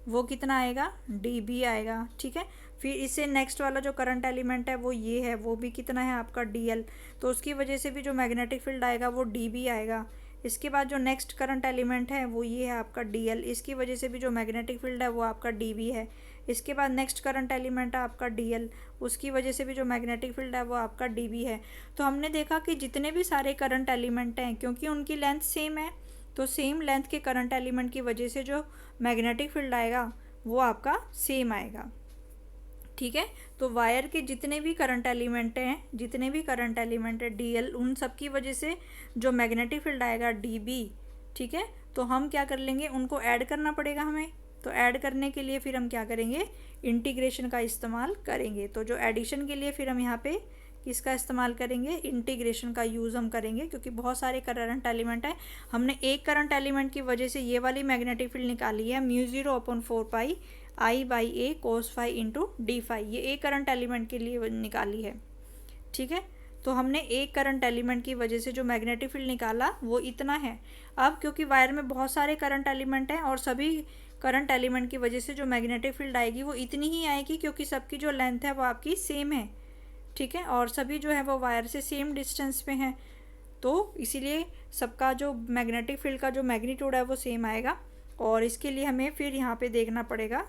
S1: वो कितना आएगा, डी बी आएगा, ठीक है। फिर इससे नेक्स्ट वाला जो करंट एलिमेंट है वो ये है, वो भी कितना है आपका डी एल, तो उसकी वजह से भी जो मैग्नेटिक फील्ड आएगा वो डी बी आएगा, इसके बाद जो नेक्स्ट करंट एलिमेंट है वो ये है आपका DL, इसकी वजह से भी जो मैग्नेटिक फील्ड है वो आपका DB है। इसके बाद नेक्स्ट करंट एलिमेंट है आपका DL, उसकी वजह से भी जो मैग्नेटिक फील्ड है वो आपका DB है। तो हमने देखा कि जितने भी सारे करंट एलिमेंट हैं, क्योंकि उनकी लेंथ सेम है, तो सेम लेंथ के करंट एलिमेंट की वजह से जो मैग्नेटिक फील्ड आएगा वो आपका सेम आएगा। ठीक है, तो वायर के जितने भी करंट एलिमेंट हैं DL, उन सब की वजह से जो मैग्नेटिक फील्ड आएगा DB। ठीक है, तो हम क्या कर लेंगे, उनको ऐड करना पड़ेगा हमें। तो ऐड करने के लिए फिर हम क्या करेंगे, इंटीग्रेशन का इस्तेमाल करेंगे। तो जो एडिशन के लिए फिर हम यहाँ पे किसका इस्तेमाल करेंगे, इंटीग्रेशन का यूज़ हम करेंगे, क्योंकि बहुत सारे करंट एलिमेंट है। हमने एक करंट एलिमेंट की वजह से ये वाली मैग्नेटिक फील्ड निकाली है, μ0/4 I/A cos phi into D phi, ये एक करंट एलिमेंट के लिए निकाली है। ठीक है, तो हमने एक करंट एलिमेंट की वजह से जो मैग्नेटिक फील्ड निकाला वो इतना है। अब क्योंकि वायर में बहुत सारे करंट एलिमेंट हैं और सभी करंट एलिमेंट की वजह से जो मैग्नेटिक फील्ड आएगी वो इतनी ही आएगी, क्योंकि सबकी जो लेंथ है वो आपकी सेम है। ठीक है, और सभी जो है वो वायर से सेम डिस्टेंस पे हैं, तो इसीलिए सबका जो मैग्नेटिक फील्ड का जो मैग्नीट्यूड है वो सेम आएगा। और इसके लिए हमें फिर यहाँ पे देखना पड़ेगा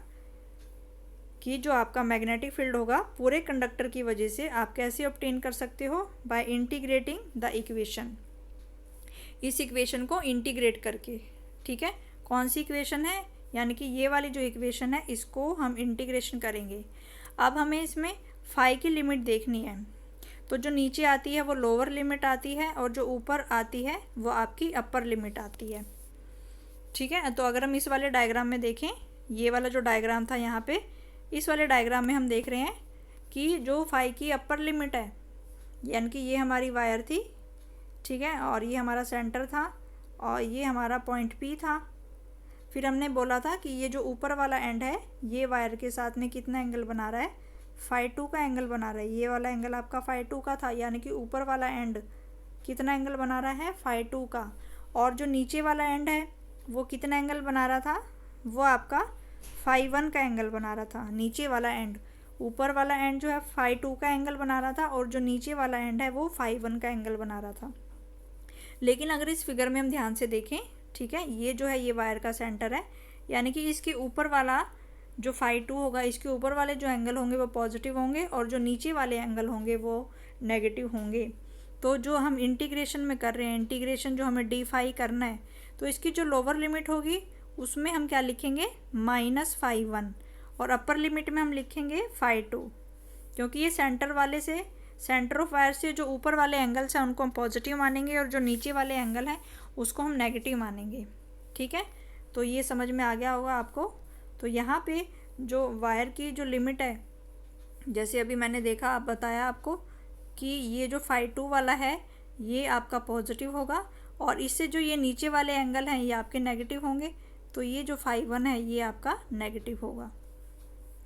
S1: कि जो आपका मैग्नेटिक फील्ड होगा पूरे कंडक्टर की वजह से आप कैसे ऑब्टेन कर सकते हो, बाय इंटीग्रेटिंग द इक्वेशन, इस इक्वेशन को इंटीग्रेट करके। ठीक है, कौन सी इक्वेशन है, यानी कि ये वाली जो इक्वेशन है इसको हम इंटीग्रेशन करेंगे। अब हमें इसमें फाई की लिमिट देखनी है, तो जो नीचे आती है वो लोअर लिमिट आती है और जो ऊपर आती है वो आपकी अपर लिमिट आती है। ठीक है, तो अगर हम इस वाले डायग्राम में देखें, ये वाला जो डायग्राम था यहाँ पे, इस वाले डायग्राम में हम देख रहे हैं कि जो फाई की अपर लिमिट है, यानी कि ये हमारी वायर थी। ठीक है, और ये हमारा सेंटर था और ये हमारा पॉइंट P था। फिर हमने बोला था कि ये जो ऊपर वाला एंड है ये वायर के साथ में कितना एंगल बना रहा है, φ2 का एंगल बना रहा है। ये वाला एंगल आपका φ2 का था, यानी कि ऊपर वाला एंड कितना एंगल बना रहा है, φ2 का। और जो नीचे वाला एंड है वो कितना एंगल बना रहा था, वो आपका φ1 का एंगल बना रहा था। नीचे वाला एंड, ऊपर वाला एंड जो है φ2 का एंगल बना रहा था और जो नीचे वाला एंड है वो φ1 का एंगल बना रहा था। लेकिन अगर इस फिगर में हम ध्यान से देखें, ठीक है, ये जो है ये वायर का सेंटर है, यानी कि इसके ऊपर वाला जो φ2 होगा, इसके ऊपर वाले जो एंगल होंगे वो पॉजिटिव होंगे और जो नीचे वाले एंगल होंगे वो नेगेटिव होंगे। तो जो हम इंटीग्रेशन में कर रहे हैं, इंटीग्रेशन जो हमें D phi करना है, तो इसकी जो लोअर लिमिट होगी उसमें हम क्या लिखेंगे, -φ1, और अपर लिमिट में हम लिखेंगे φ2, क्योंकि ये सेंटर ऑफ वायर से जो ऊपर वाले एंगल्स हैं उनको हम पॉजिटिव मानेंगे और जो नीचे वाले एंगल हैं उसको हम नेगेटिव मानेंगे। ठीक है, तो ये समझ में आ गया होगा आपको। तो यहाँ पे जो वायर की जो लिमिट है, जैसे अभी मैंने देखा, आप बताया आपको कि ये जो φ2 वाला है ये आपका पॉजिटिव होगा और इससे जो ये नीचे वाले एंगल हैं ये आपके नेगेटिव होंगे, तो ये जो φ1 है ये आपका नेगेटिव होगा।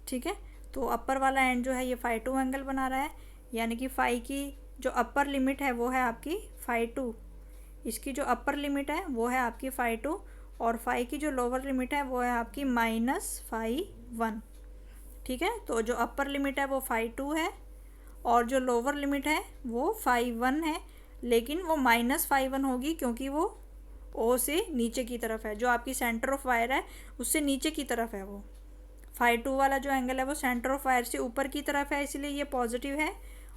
S1: ठीक है, तो अपर वाला एंड जो है ये φ2 एंगल बना रहा है, यानी कि फाई की जो अपर लिमिट है वो है आपकी φ2, इसकी जो अपर लिमिट है वो है आपकी φ2 और फाई की जो लोअर लिमिट है वो है आपकी -φ1। ठीक है, तो जो अपर लिमिट है वो φ2 है और जो लोअर लिमिट है वो φ1 है, लेकिन वो -φ1 होगी क्योंकि वो O से नीचे की तरफ है, जो आपकी सेंटर ऑफ वायर है उससे नीचे की तरफ है। वो φ2 वाला जो एंगल है वो सेंटर ऑफ वायर से ऊपर की तरफ है, इसलिए ये पॉजिटिव है,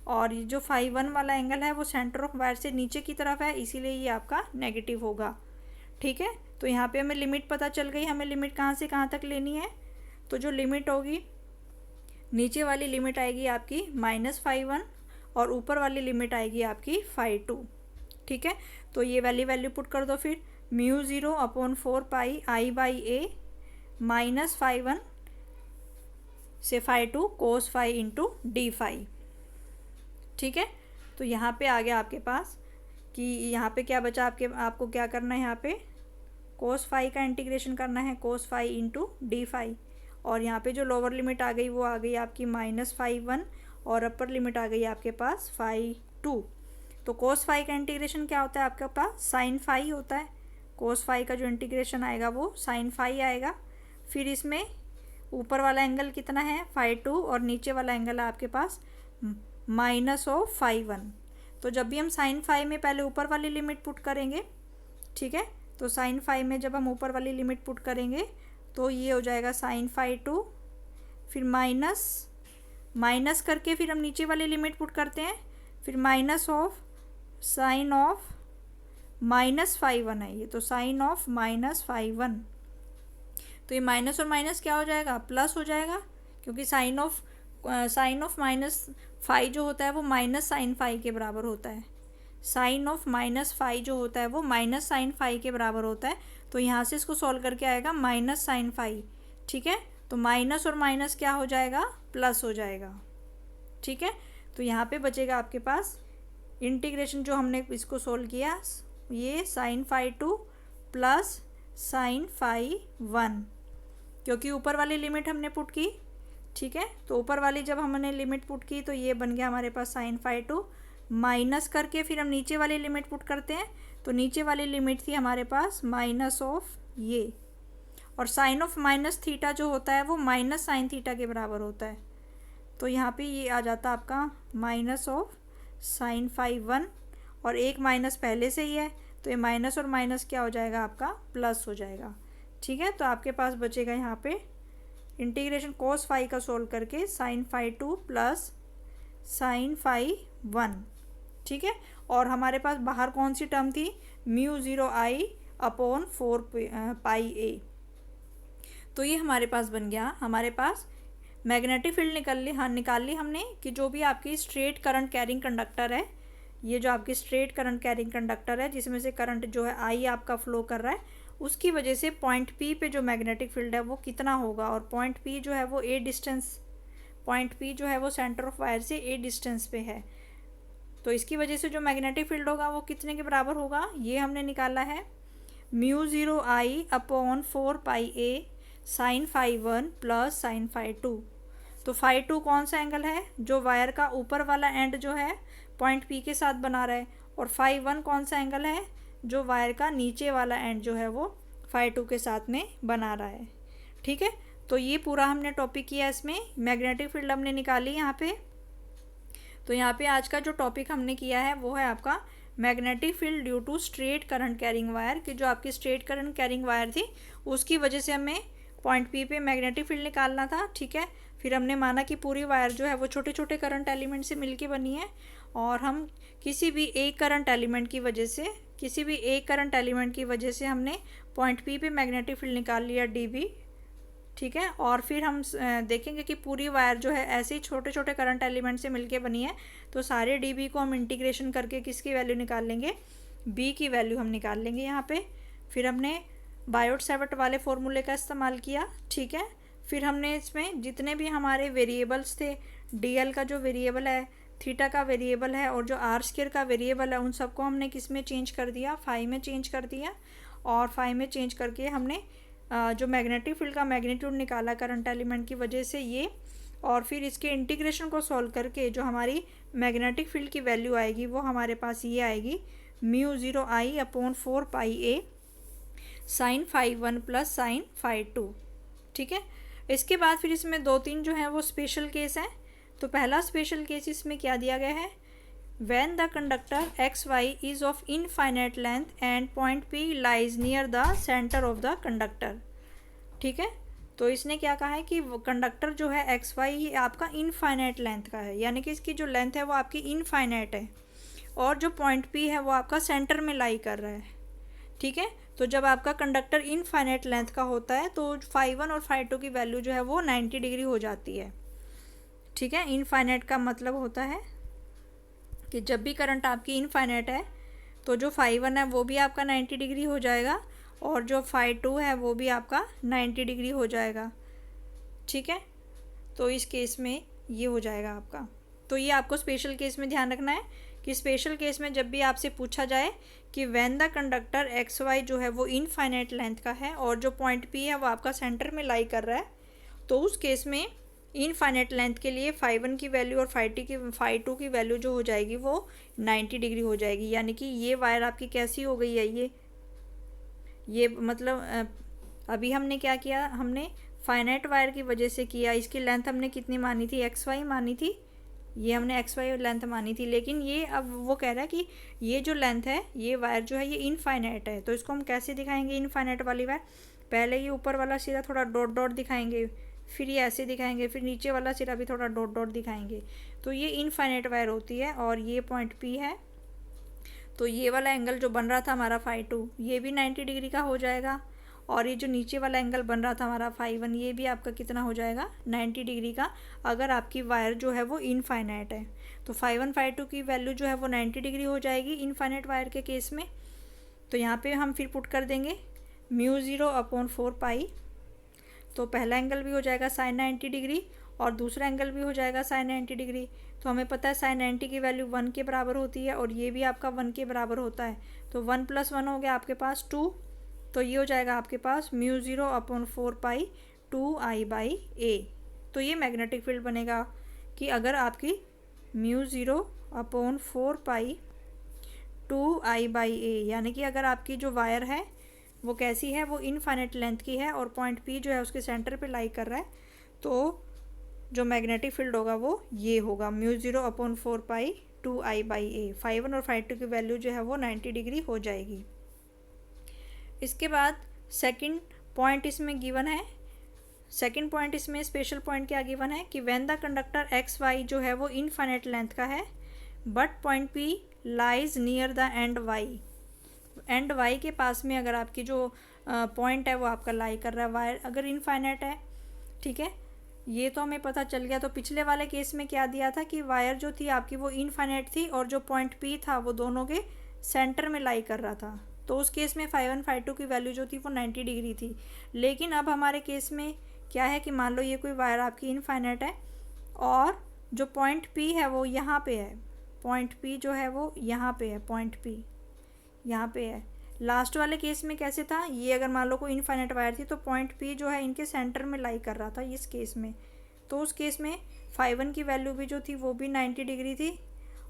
S1: और जो φ1 वाला एंगल है वो सेंटर ऑफ वायर से नीचे की तरफ है, इसीलिए ये आपका नेगेटिव होगा। ठीक है, तो यहाँ पे हमें लिमिट पता चल गई, हमें लिमिट कहाँ से कहाँ तक लेनी है। तो जो लिमिट होगी, नीचे वाली लिमिट आएगी आपकी -φ1 और ऊपर वाली लिमिट आएगी आपकी φ2। ठीक है, तो ये वाली वैल्यू पुट कर दो फिर, μ0/4 I/A -φ1 से φ2 cos phi into D phi। ठीक है, तो यहाँ पे आ गया आपके पास कि यहाँ पे क्या बचा, आपको क्या करना है, यहाँ पे cos phi का इंटीग्रेशन करना है, cos phi into D phi, और यहाँ पे जो लोअर लिमिट आ गई वो आ गई आपकी -φ1 और अपर लिमिट आ गई आपके पास φ2। तो cos phi का इंटीग्रेशन क्या होता है आपके पास, sin phi होता है। cos phi का जो इंटीग्रेशन आएगा वो sin phi आएगा। फिर इसमें ऊपर वाला एंगल कितना है, φ2, और नीचे वाला एंगल है आपके पास -φ1। तो जब भी हम sin phi में पहले ऊपर वाली लिमिट पुट करेंगे, ठीक है। तो साइन फाई में जब हम ऊपर वाली लिमिट पुट करेंगे तो ये हो जाएगा साइन फाई 2, फिर माइनस करके फिर हम नीचे वाली लिमिट पुट करते हैं, फिर माइनस ऑफ साइन ऑफ -φ1 है ये, तो साइन ऑफ -φ1। तो ये माइनस और माइनस क्या हो जाएगा, प्लस हो जाएगा, क्योंकि साइन ऑफ माइनस फाई जो होता है वो माइनस साइन फाई के बराबर होता है। साइन ऑफ माइनस फाई जो होता है वो माइनस साइन फाई के बराबर होता है। तो यहाँ से इसको सॉल्व करके आएगा माइनस साइन फाई, ठीक है। तो माइनस और माइनस क्या हो जाएगा, प्लस हो जाएगा, ठीक है। तो यहाँ पे बचेगा आपके पास इंटीग्रेशन जो हमने इसको सोल्व किया, ये sine phi 2 plus sine phi 1, क्योंकि ऊपर वाली लिमिट हमने पुट की, ठीक है। तो ऊपर वाली जब हमने लिमिट पुट की तो ये बन गया हमारे पास साइन फाई 2, माइनस करके फिर हम नीचे वाली लिमिट पुट करते हैं, तो नीचे वाली लिमिट थी हमारे पास माइनस ऑफ ये, और साइन ऑफ माइनस थीटा जो होता है वो माइनस साइन थीटा के बराबर होता है। तो यहाँ पे ये आ जाता आपका माइनस ऑफ साइन फाई 1, और एक माइनस पहले से ही है तो ये माइनस और माइनस क्या हो जाएगा आपका, प्लस हो जाएगा, ठीक है। तो आपके पास बचेगा यहाँ पे इंटीग्रेशन कोस फाई का सोल्व करके sine phi 2 plus sine phi 1, ठीक है। और हमारे पास बाहर कौन सी टर्म थी, μ0I/4πa। तो ये हमारे पास बन गया, हमारे पास मैग्नेटिक फील्ड निकाल ली हमने कि जो भी आपकी स्ट्रेट करंट कैरिंग कंडक्टर है, ये जो आपकी स्ट्रेट करंट कैरिंग कंडक्टर है जिसमें से करंट जो है आई आपका फ्लो कर रहा है, उसकी वजह से पॉइंट पी पे जो मैग्नेटिक फील्ड है वो कितना होगा, और पॉइंट पी जो है वो पॉइंट पी जो है वो सेंटर ऑफ वायर से ए डिस्टेंस पे है। तो इसकी वजह से जो मैग्नेटिक फील्ड होगा वो कितने के बराबर होगा, ये हमने निकाला है μ0I/4πa sine phi 1 plus sine phi 2। तो फाई 2 कौन सा एंगल है, जो वायर का ऊपर वाला एंड जो है पॉइंट पी के साथ बना रहा है, और फाई 1 कौन सा एंगल है, जो वायर का नीचे वाला एंड जो है वो फाई 2 के साथ में बना रहा है, ठीक है। तो ये पूरा हमने टॉपिक किया, इसमें मैग्नेटिक फील्ड हमने निकाली यहाँ पे। तो यहाँ पे आज का जो टॉपिक हमने किया है वो है आपका magnetic field due to straight current carrying wire, कि जो आपकी स्ट्रेट करंट कैरिंग वायर थी उसकी वजह से हमें पॉइंट पी पे मैग्नेटिक फील्ड निकालना था, ठीक है। फिर हमने माना कि पूरी वायर जो है वो छोटे छोटे करंट एलिमेंट से मिलके बनी है, और हम किसी भी एक करंट एलिमेंट की वजह से हमने पॉइंट पी पे मैग्नेटिक फील्ड निकाल लिया dB, ठीक है। और फिर हम देखेंगे कि पूरी वायर जो है ऐसे ही छोटे छोटे करंट एलिमेंट से मिलके बनी है, तो सारे dB को हम इंटीग्रेशन करके किसकी वैल्यू निकाल लेंगे, B की वैल्यू हम निकाल लेंगे यहाँ पे। फिर हमने बायोट सावर्ट वाले फॉर्मूले का इस्तेमाल किया, ठीक है। फिर हमने इसमें जितने भी हमारे वेरिएबल्स थे, dl का जो वेरिएबल है, थीटा का वेरिएबल है, और जो r² का वेरिएबल है, उन सबको हमने किस में चेंज कर दिया, फाई में चेंज कर दिया। और फाई में चेंज करके हमने जो मैग्नेटिक फील्ड का मैग्नीट्यूड निकाला करंट एलिमेंट की वजह से ये, और फिर इसके इंटीग्रेशन को सॉल्व करके जो हमारी मैग्नेटिक फील्ड की वैल्यू आएगी वो हमारे पास ये आएगी μ0I/4πa sine phi 1 plus sine phi 2, ठीक है। इसके बाद फिर इसमें 2-3 जो हैं वो स्पेशल केस हैं। तो पहला स्पेशल केस इसमें क्या दिया गया है, when the conductor XY is of infinite length and point P lies near the centre of the conductor, ठीक है। तो इसने क्या कहा है कि कंडक्टर जो है XY आपका इनफाइनाइट लेंथ का है, यानी कि इसकी जो लेंथ है वो आपकी इनफाइनाइट है, और जो पॉइंट P है वो आपका सेंटर में लाई कर रहा है, ठीक है। तो जब आपका कंडक्टर इनफाइनाइट लेंथ का होता है तो फाई 1 और फाई 2 की वैल्यू जो है वो 90 डिग्री हो जाती है, ठीक है। इनफाइनाइट का मतलब होता है कि जब भी करंट आपकी इनफाइनाइट है तो जो फाई 1 है वो भी आपका 90 डिग्री हो जाएगा, और जो फाई 2 है वो भी आपका 90 डिग्री हो जाएगा, ठीक है। तो इस केस में ये हो जाएगा आपका। तो ये आपको स्पेशल केस में ध्यान रखना है कि स्पेशल केस में जब भी आपसे पूछा जाए कि व्हेन द कंडक्टर XY जो है वो इनफाइनाइट लेंथ का है और जो पॉइंट P है वो आपका सेंटर में लाई कर रहा है, तो उस केस में इनफाइनाइट लेंथ के लिए फाई 1 की वैल्यू और फाई 2 की वैल्यू जो हो जाएगी वो 90 डिग्री हो जाएगी। यानी कि ये वायर आपकी कैसी हो गई है, ये मतलब अभी हमने क्या किया, हमने फाइनाइट वायर की वजह से किया, इसकी लेंथ हमने कितनी मानी थी, XY मानी थी, ये हमने एक्स वाई लेंथ मानी थी, लेकिन ये अब वो कह रहा है कि ये जो लेंथ है, ये वायर जो है ये इनफाइनाइट है। तो इसको हम कैसे दिखाएंगे इनफाइनाइट वाली वायर? पहले ये ऊपर वाला सिरा थोड़ा डॉट डॉट दिखाएंगे, फिर ये ऐसे दिखाएंगे, फिर नीचे वाला सिरा भी थोड़ा डॉट डॉट दिखाएंगे। तो ये इनफाइनाइट वायर होती है और ये पॉइंट पी है। तो ये वाला एंगल जो बन रहा था हमारा फाई 2, ये भी 90 डिग्री का हो जाएगा। और ये जो नीचे वाला एंगल बन रहा था हमारा फाई 1, ये भी आपका कितना हो जाएगा? 90 डिग्री का, अगर आपकी वायर जो है वो इनफाइनाइट है। तो फाई 1 फाई 2 की वैल्यू जो है वो 90 डिग्री हो जाएगी इनफाइनाइट वायर के केस में। तो यहाँ पे हम फिर पुट कर देंगे μ0/4 पाई। तो पहला एंगल भी हो जाएगा साइन 90 डिग्री और दूसरा एंगल भी हो जाएगा साइन 90 डिग्री। तो हमें पता है साइन 90 की वैल्यू 1 के बराबर होती है और ये भी आपका 1 के बराबर होता है। तो 1 + 1 हो गया आपके पास 2। तो ये हो जाएगा आपके पास μ0/4 पाई 2I/A। तो ये मैग्नेटिक फील्ड बनेगा कि अगर आपकी μ0/4 पाई 2I/A, यानी कि अगर आपकी जो वायर है वो कैसी है, वो इनफाइनाइट लेंथ की है और पॉइंट P जो है उसके सेंटर पे लाई कर रहा है, तो जो मैग्नेटिक फील्ड होगा वो ये होगा μ0/4 पाई 2I/A। फाई 1 और फाई 2 की वैल्यू जो है वो 90 डिग्री हो जाएगी। इसके बाद सेकंड पॉइंट इसमें गिवन है। सेकंड पॉइंट इसमें स्पेशल पॉइंट क्या गिवन है कि when the conductor X Y जो है वो इनफाइनाइट लेंथ का है, but point P lies near the end Y. End Y के पास में अगर आपकी जो पॉइंट है वो आपका लाई कर रहा है, वायर अगर इनफाइनाइट है, ठीक है, ये तो हमें पता चल गया। तो पिछले वाले केस में क्या दिया था कि वायर जो थी आपकी वो इनफाइनाइट थी और जो पॉइंट P था वो दोनों के सेंटर में लाई कर रहा था। तो उस केस में फाई 1 फाई 2 की वैल्यू जो थी वो 90 डिग्री थी। लेकिन अब हमारे केस में क्या है कि मान लो ये कोई वायर आपकी इनफाइनाइट है और जो पॉइंट P है वो यहाँ पे है। पॉइंट P जो है वो यहाँ पे है, पॉइंट P यहाँ पे है। लास्ट वाले केस में कैसे था, ये अगर मान लो कोई इनफाइनाइट वायर थी तो पॉइंट P जो है इनके सेंटर में लाई कर रहा था इस केस में। तो उस केस में फाई 1 की वैल्यू भी जो थी वो भी 90 डिग्री थी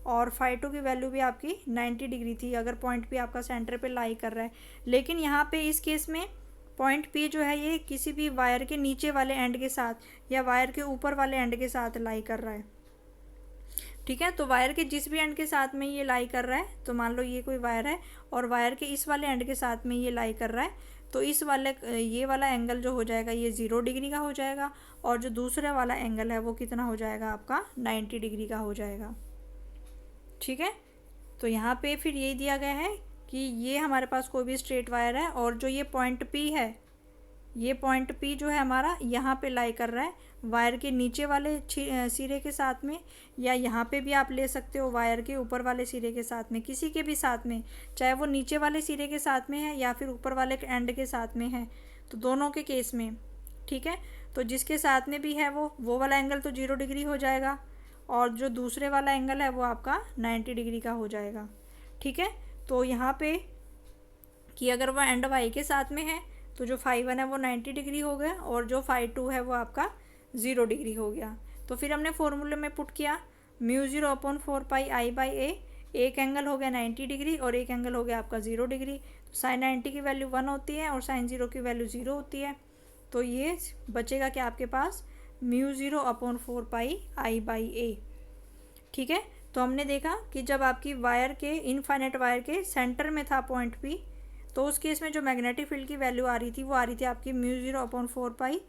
S1: और फाई 2 की वैल्यू भी आपकी 90 डिग्री थी अगर पॉइंट P आपका सेंटर पे लाई कर रहा है। लेकिन यहाँ पे इस केस में पॉइंट P जो है ये किसी भी वायर के नीचे वाले एंड के साथ या वायर के ऊपर वाले एंड के साथ लाई कर रहा है, ठीक है। तो वायर के जिस भी एंड के साथ में ये लाई कर रहा है, तो मान लो ये कोई वायर है और वायर के इस वाले एंड के साथ में ये लाई कर रहा है, तो इस वाले ये वाला एंगल जो हो जाएगा ये 0 डिग्री का हो जाएगा और जो दूसरा वाला एंगल है वो कितना हो जाएगा आपका 90 डिग्री का हो जाएगा, ठीक है। तो यहाँ पे फिर ये दिया गया है कि ये हमारे पास कोई भी स्ट्रेट वायर है और जो ये पॉइंट P है, ये पॉइंट P जो है हमारा यहाँ पे लाई कर रहा है वायर के नीचे वाले सिरे के साथ में, या यहाँ पे भी आप ले सकते हो वायर के ऊपर वाले सिरे के साथ में, किसी के भी साथ में, चाहे वो नीचे वाले सिरे के साथ में है या फिर ऊपर वाले एंड के साथ में है, तो दोनों के केस में, ठीक है। तो जिसके साथ में भी है वो वाला एंगल तो 0 डिग्री हो जाएगा और जो दूसरे वाला एंगल है वो आपका 90 डिग्री का हो जाएगा, ठीक है। तो यहाँ पे कि अगर वह एंड वाई के साथ में है तो जो फाई 1 है वो 90 डिग्री हो गया और जो फाई 2 है वो आपका 0 डिग्री हो गया। तो फिर हमने फॉर्मूले में पुट किया μ0/4 पाई I/A। एक एंगल हो गया 90 डिग्री और एक एंगल हो गया आपका 0 डिग्री। तो साइन 90 की वैल्यू 1 होती है और साइन 0 की वैल्यू 0 होती है। तो ये बचेगा क्या आपके पास μ0/4 पाई I/A, ठीक है। तो हमने देखा कि जब आपकी वायर के इनफाइनाइट वायर के सेंटर में था पॉइंट P, तो उस केस में जो मैग्नेटिक फील्ड की वैल्यू आ रही थी वो आ रही थी आपकी μ0/4 पाई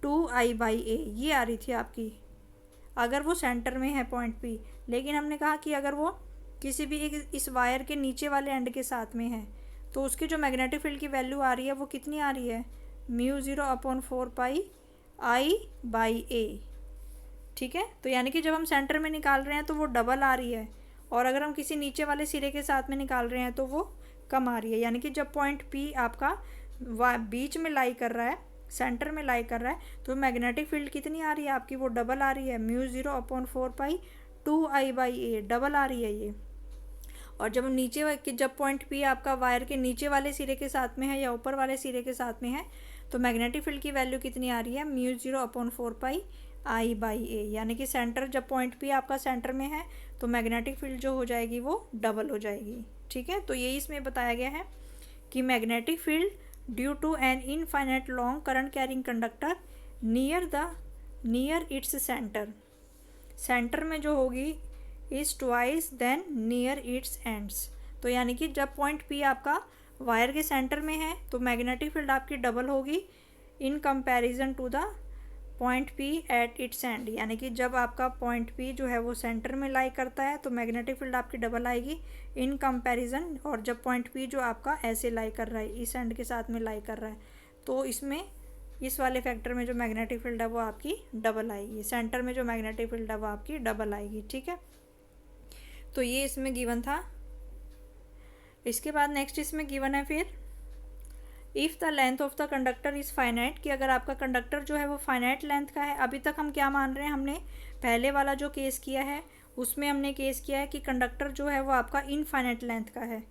S1: 2I/A, ये आ रही थी आपकी अगर वो सेंटर में है पॉइंट P। लेकिन हमने कहा कि अगर वो किसी भी एक इस वायर के नीचे वाले एंड के साथ में है तो उसकी जो मैग्नेटिक फील्ड की वैल्यू आ रही है वो कितनी आ रही है, μ0/4 पाई I/A, ठीक है। तो यानी कि जब हम सेंटर में निकाल रहे हैं तो वो डबल आ रही है और अगर हम किसी नीचे वाले सिरे के साथ में निकाल रहे हैं तो वो कम आ रही है। यानी कि जब पॉइंट P आपका बीच में लाई कर रहा है, सेंटर में लाई कर रहा है, तो मैग्नेटिक फील्ड कितनी आ रही है आपकी, वो डबल आ रही है μ0/4 पाई 2I/A, डबल आ रही है ये। और जब हम नीचे जब पॉइंट P आपका वायर के नीचे वाले सिरे के साथ में है या ऊपर वाले सिरे के साथ में है तो मैग्नेटिक फील्ड की वैल्यू कितनी आ रही है, μ0/4 पाई I/A। यानी कि सेंटर जब पॉइंट P आपका सेंटर में है तो मैग्नेटिक फील्ड जो हो जाएगी वो डबल हो जाएगी, ठीक है। तो यही इसमें बताया गया है कि magnetic field due to an infinite long current carrying conductor near its centre. Centre में जो होगी is twice than near its ends. तो यानी कि जब पॉइंट पी आपका वायर के सेंटर में है तो मैग्नेटिक फील्ड आपकी डबल होगी in comparison to the point P at its end. यानी कि जब आपका पॉइंट पी जो है वो सेंटर में लाई करता है तो मैग्नेटिक फील्ड आपकी डबल आएगी इन कंपैरिजन, और जब पॉइंट पी जो आपका ऐसे लाई कर रहा है, इस एंड के साथ में लाई कर रहा है, तो इसमें इस वाले फैक्टर में जो मैग्नेटिक फील्ड है वो आपकी डबल आएगी, सेंटर में जो मैग्नेटिक फील्ड है वो आपकी डबल आएगी। ठीक है, तो ये इसमें गिवन था। इसके बाद नेक्स्ट इसमें गिवन है फिर if the length of the conductor is finite, कि अगर आपका कंडक्टर जो है वो फाइनाइट लेंथ का है। अभी तक हम क्या मान रहे हैं, हमने पहले वाला जो केस किया है उसमें हमने केस किया है कि कंडक्टर जो है वो आपका इनफाइनाइट लेंथ का है,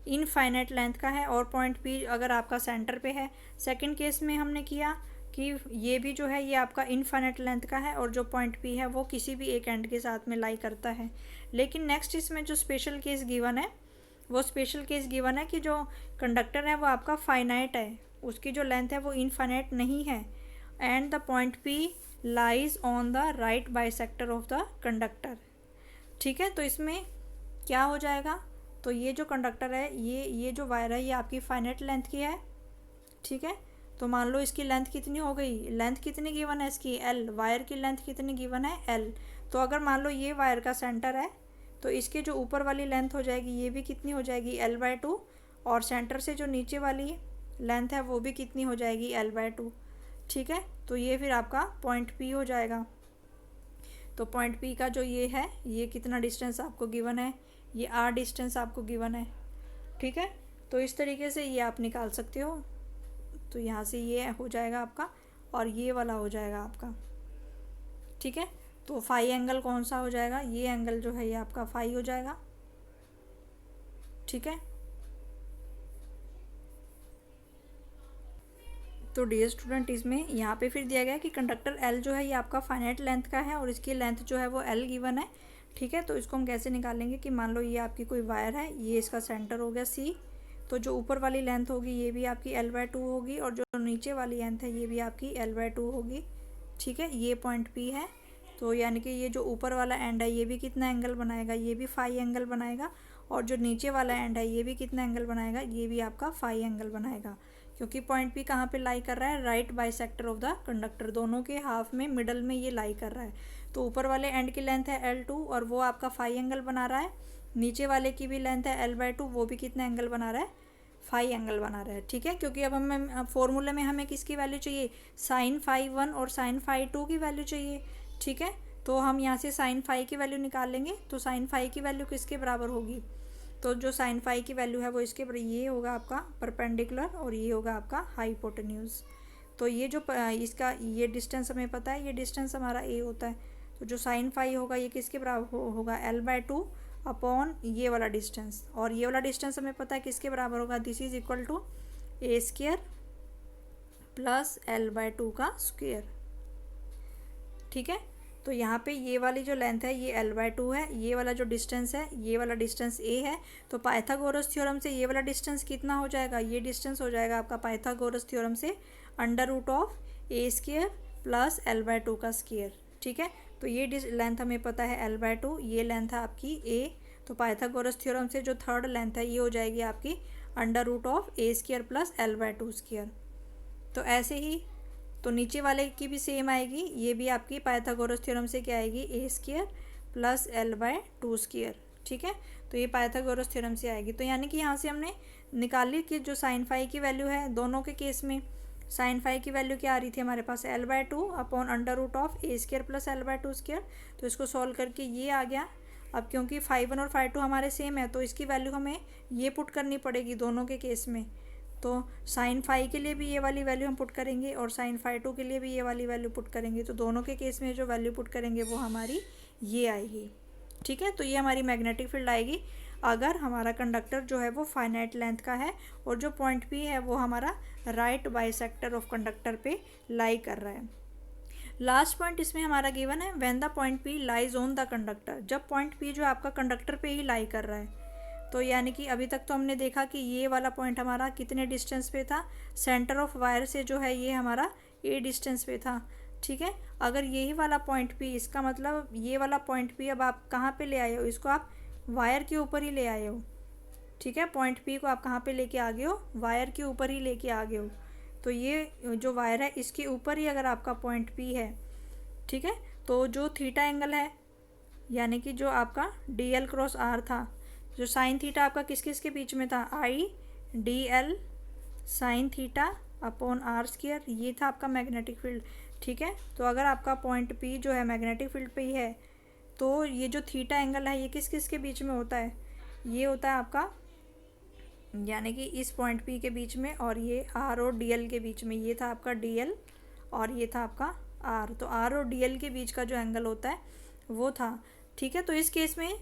S1: इनफाइनाइट लेंथ का है और पॉइंट पी अगर आपका सेंटर पे है। सेकंड केस में हमने किया कि ये भी जो है ये आपका इनफाइनाइट लेंथ का है और जो पॉइंट पी है वो किसी भी एक एंड के साथ में लाई करता है। लेकिन नेक्स्ट इसमें जो स्पेशल केस गिवन है वो स्पेशल केस गिवन है कि जो कंडक्टर है वो आपका फाइनाइट है, उसकी जो लेंथ है वो इनफाइनाइट नहीं है, and the point P lies on the right bisector of the conductor. ठीक है, तो इसमें क्या हो जाएगा, तो ये जो कंडक्टर है ये जो वायर है ये आपकी फाइनाइट लेंथ की है। ठीक है, तो मान लो इसकी लेंथ कितनी हो गई, लेंथ कितनी गिवन है इसकी एल, वायर की लेंथ कितनी गिवन है एल। तो अगर मान लो ये वायर का सेंटर है तो इसके जो ऊपर वाली लेंथ हो जाएगी ये भी कितनी हो जाएगी L/2, और सेंटर से जो नीचे वाली लेंथ है वो भी कितनी हो जाएगी L/2। ठीक है, तो ये फिर आपका पॉइंट P हो जाएगा। तो पॉइंट P का जो ये है ये कितना डिस्टेंस आपको गिवन है, ये R डिस्टेंस आपको गिवन है। ठीक है, तो इस तरीके से ये आप निकाल सकते हो। तो यहाँ से ये हो जाएगा आपका और ये वाला हो जाएगा आपका। ठीक है, तो फाई एंगल कौन सा हो जाएगा, ये एंगल जो है ये आपका फाई हो जाएगा। ठीक है, तो डियर स्टूडेंट इसमें यहाँ पे फिर दिया गया कि कंडक्टर एल जो है ये आपका फाइनाइट लेंथ का है और इसकी लेंथ जो है वो एल गिवन है। ठीक है, तो इसको हम कैसे निकालेंगे कि मान लो ये आपकी कोई वायर है, ये इसका सेंटर हो गया सी, तो जो ऊपर वाली लेंथ होगी ये भी आपकी L/2 होगी और जो नीचे वाली लेंथ है ये भी आपकी L/2 होगी। ठीक है, ये पॉइंट P है, तो यानी कि ये जो ऊपर वाला एंड है ये भी कितना एंगल बनाएगा, ये भी फाई एंगल बनाएगा, और जो नीचे वाला एंड है ये भी कितना एंगल बनाएगा, ये भी आपका फाई एंगल बनाएगा, क्योंकि पॉइंट P कहाँ पे लाई कर रहा है, right bisector of the conductor, दोनों के हाफ में मिडल में ये लाई कर रहा है। तो ऊपर वाले एंड की लेंथ है L2 और वो आपका फाई एंगल बना रहा है, नीचे वाले की भी लेंथ है L/2, वो भी कितना एंगल बना रहा है, फाई एंगल बना रहा है। ठीक है, क्योंकि अब हमें फॉर्मूले में हमें किसकी वैल्यू चाहिए, साइन फाई 1 और साइन फाई 2 की वैल्यू चाहिए। ठीक है, तो हम यहाँ से साइन फाई की वैल्यू निकाल लेंगे, तो साइन फाई की वैल्यू किसके बराबर होगी, तो जो साइन फाई की वैल्यू है वो इसके ये होगा आपका परपेंडिकुलर और ये होगा आपका हाइपोटेन्यूज। तो ये जो इसका ये डिस्टेंस हमें पता है, ये डिस्टेंस हमारा ए होता है, तो जो साइन फाई होगा ये किसके बराबर होगा, L/2 अपॉन ये वाला डिस्टेंस, और ये वाला डिस्टेंस हमें पता है किसके बराबर होगा, this is equal to A² plus L/2 का स्क्वायर। ठीक है, तो यहाँ पे ये वाली जो लेंथ है ये L/2 है, ये वाला जो डिस्टेंस है ये वाला डिस्टेंस A है, तो पाइथागोरस थ्योरम से ये वाला डिस्टेंस कितना हो जाएगा, ये डिस्टेंस हो जाएगा आपका पाइथागोरस थ्योरम से √ऑफ A² प्लस L/2 का स्क्वायर। ठीक है, तो ये लेंथ हमें पता है L/2, ये लेंथ है आपकी A, तो पाइथागोरस थ्योरम से जो थर्ड लेंथ है ये हो जाएगी आपकी √of A² plus L/2 square. तो ऐसे ही तो नीचे वाले की भी सेम आएगी, ये भी आपकी पाइथागोरस थ्योरम से क्या आएगी, A² प्लस L/2 स्क्वायर। ठीक है, तो ये पाइथागोरस थ्योरम से आएगी। तो यानी कि यहाँ से हमने निकाली कि जो साइन फाई की वैल्यू है दोनों के केस में, साइन फाई की वैल्यू क्या आ रही थी हमारे पास, L/2 upon √of A² plus L/2 square. तो इसको सॉल्व करके ये आ गया। अब क्योंकि फाई 1 और फाई 2 हमारे सेम है तो इसकी वैल्यू हमें ये पुट करनी पड़ेगी दोनों के केस में। तो साइन फाई के लिए भी ये वाली वैल्यू हम पुट करेंगे और साइन फाई 2 के लिए भी ये वाली वैल्यू पुट करेंगे, तो दोनों के केस में जो वैल्यू पुट करेंगे वो हमारी ये आएगी। ठीक है, तो ये हमारी मैग्नेटिक फील्ड आएगी अगर हमारा कंडक्टर जो है वो फाइनाइट लेंथ का है और जो पॉइंट P है वो हमारा राइट बाइसेक्टर ऑफ कंडक्टर पे लाई कर रहा है। लास्ट पॉइंट इसमें हमारा गिवन है when the point P lies on the conductor, जब पॉइंट P जो आपका कंडक्टर पे ही लाई कर रहा है। तो यानी कि अभी तक तो हमने देखा कि ये वाला पॉइंट हमारा कितने डिस्टेंस पे था, सेंटर ऑफ वायर से जो है ये हमारा A डिस्टेंस पे था, ठीक है। अगर यही वाला पॉइंट पी, इसका मतलब ये वाला पॉइंट पी अब आप कहाँ पे ले आए हो, इसको आप वायर के ऊपर ही ले आए हो। ठीक है, पॉइंट पी को आप कहाँ पे लेके आ गए हो, वायर के ऊपर ही लेके आ गए हो। तो ये जो वायर है इसके ऊपर ही अगर आपका पॉइंट पी है, ठीक है, तो जो थीटा एंगल है यानी कि जो आपका डी एल क्रॉस आर था, जो साइन थीटा आपका किस किस के बीच में था, I D L sine theta upon R square, ये था आपका मैग्नेटिक फील्ड। ठीक है, तो अगर आपका पॉइंट पी जो है मैग्नेटिक फील्ड पे ही है, तो ये जो थीटा एंगल है ये किस किस के बीच में होता है, ये होता है आपका यानी कि इस पॉइंट पी के बीच में और ये आर और डी एल के बीच में। ये था आपका डी एल और ये था आपका आर, तो आर और डी एल के बीच का जो एंगल होता है वो था। ठीक है, तो इस केस में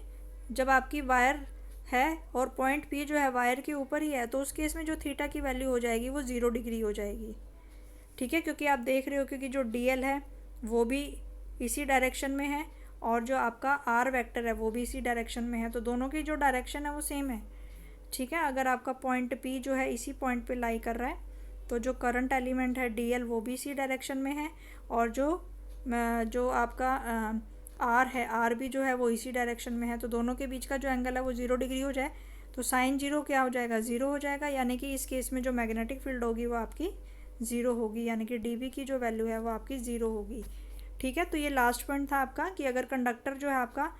S1: जब आपकी वायर है और पॉइंट पी जो है वायर के ऊपर ही है, तो उस केस में जो थीटा की वैल्यू हो जाएगी वो 0 डिग्री हो जाएगी। ठीक है, क्योंकि आप देख रहे हो क्योंकि जो डी एल है वो भी इसी डायरेक्शन में है और जो आपका आर वेक्टर है वो भी इसी डायरेक्शन में है, तो दोनों की जो डायरेक्शन है वो सेम है। ठीक है, अगर आपका पॉइंट पी जो है इसी पॉइंट पे लाई कर रहा है, तो जो करंट एलिमेंट है डी एल वो भी इसी डायरेक्शन में है और जो आपका आर है, आर भी जो है वो इसी डायरेक्शन में है, तो दोनों के बीच का जो एंगल है वो 0 डिग्री हो जाए, तो साइन 0 क्या हो जाएगा, 0 हो जाएगा। यानी कि इस केस में जो मैग्नेटिक फील्ड होगी वो आपकी 0 होगी, यानी कि डी बी की जो वैल्यू है वो आपकी 0 होगी। ठीक है, तो ये लास्ट पॉइंट था आपका कि अगर कंडक्टर जो है आपका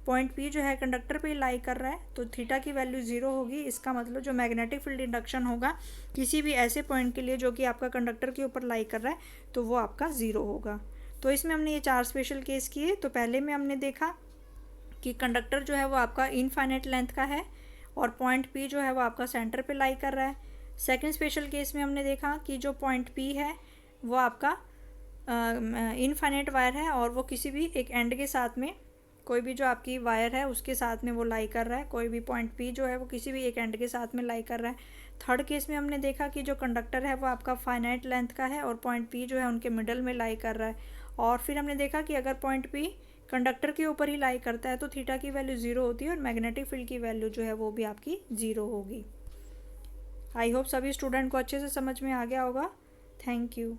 S1: पॉइंट पी जो है कंडक्टर पे लाई कर रहा है तो थीटा की वैल्यू 0 होगी। इसका मतलब जो मैग्नेटिक फील्ड इंडक्शन होगा किसी भी ऐसे पॉइंट के लिए जो कि आपका कंडक्टर के ऊपर लाई कर रहा है तो वो आपका 0 होगा। तो इसमें हमने ये 4 स्पेशल केस किए। तो पहले में हमने देखा कि कंडक्टर जो है वो आपका इनफाइनाइट लेंथ का है और पॉइंट पी जो है वो आपका सेंटर पे लाई कर रहा है। सेकंड स्पेशल केस में हमने देखा कि जो पॉइंट पी है वो आपका इनफाइनाइट वायर है और वो किसी भी एक एंड के साथ में, कोई भी जो आपकी वायर है उसके साथ में वो लाई कर रहा है, कोई भी पॉइंट पी जो है वो किसी भी एक एंड के साथ में लाई कर रहा है। थर्ड केस में हमने देखा कि जो कंडक्टर है वो आपका फाइनाइट लेंथ का है और पॉइंट पी जो है उनके मिडल में लाई कर रहा है। और फिर हमने देखा कि अगर पॉइंट पी कंडक्टर के ऊपर ही लाई करता है तो थीटा की वैल्यू 0 होती है और मैग्नेटिक फील्ड की वैल्यू जो है वो भी आपकी 0 होगी। आई होप सभी स्टूडेंट को अच्छे से समझ में आ गया होगा। Thank you.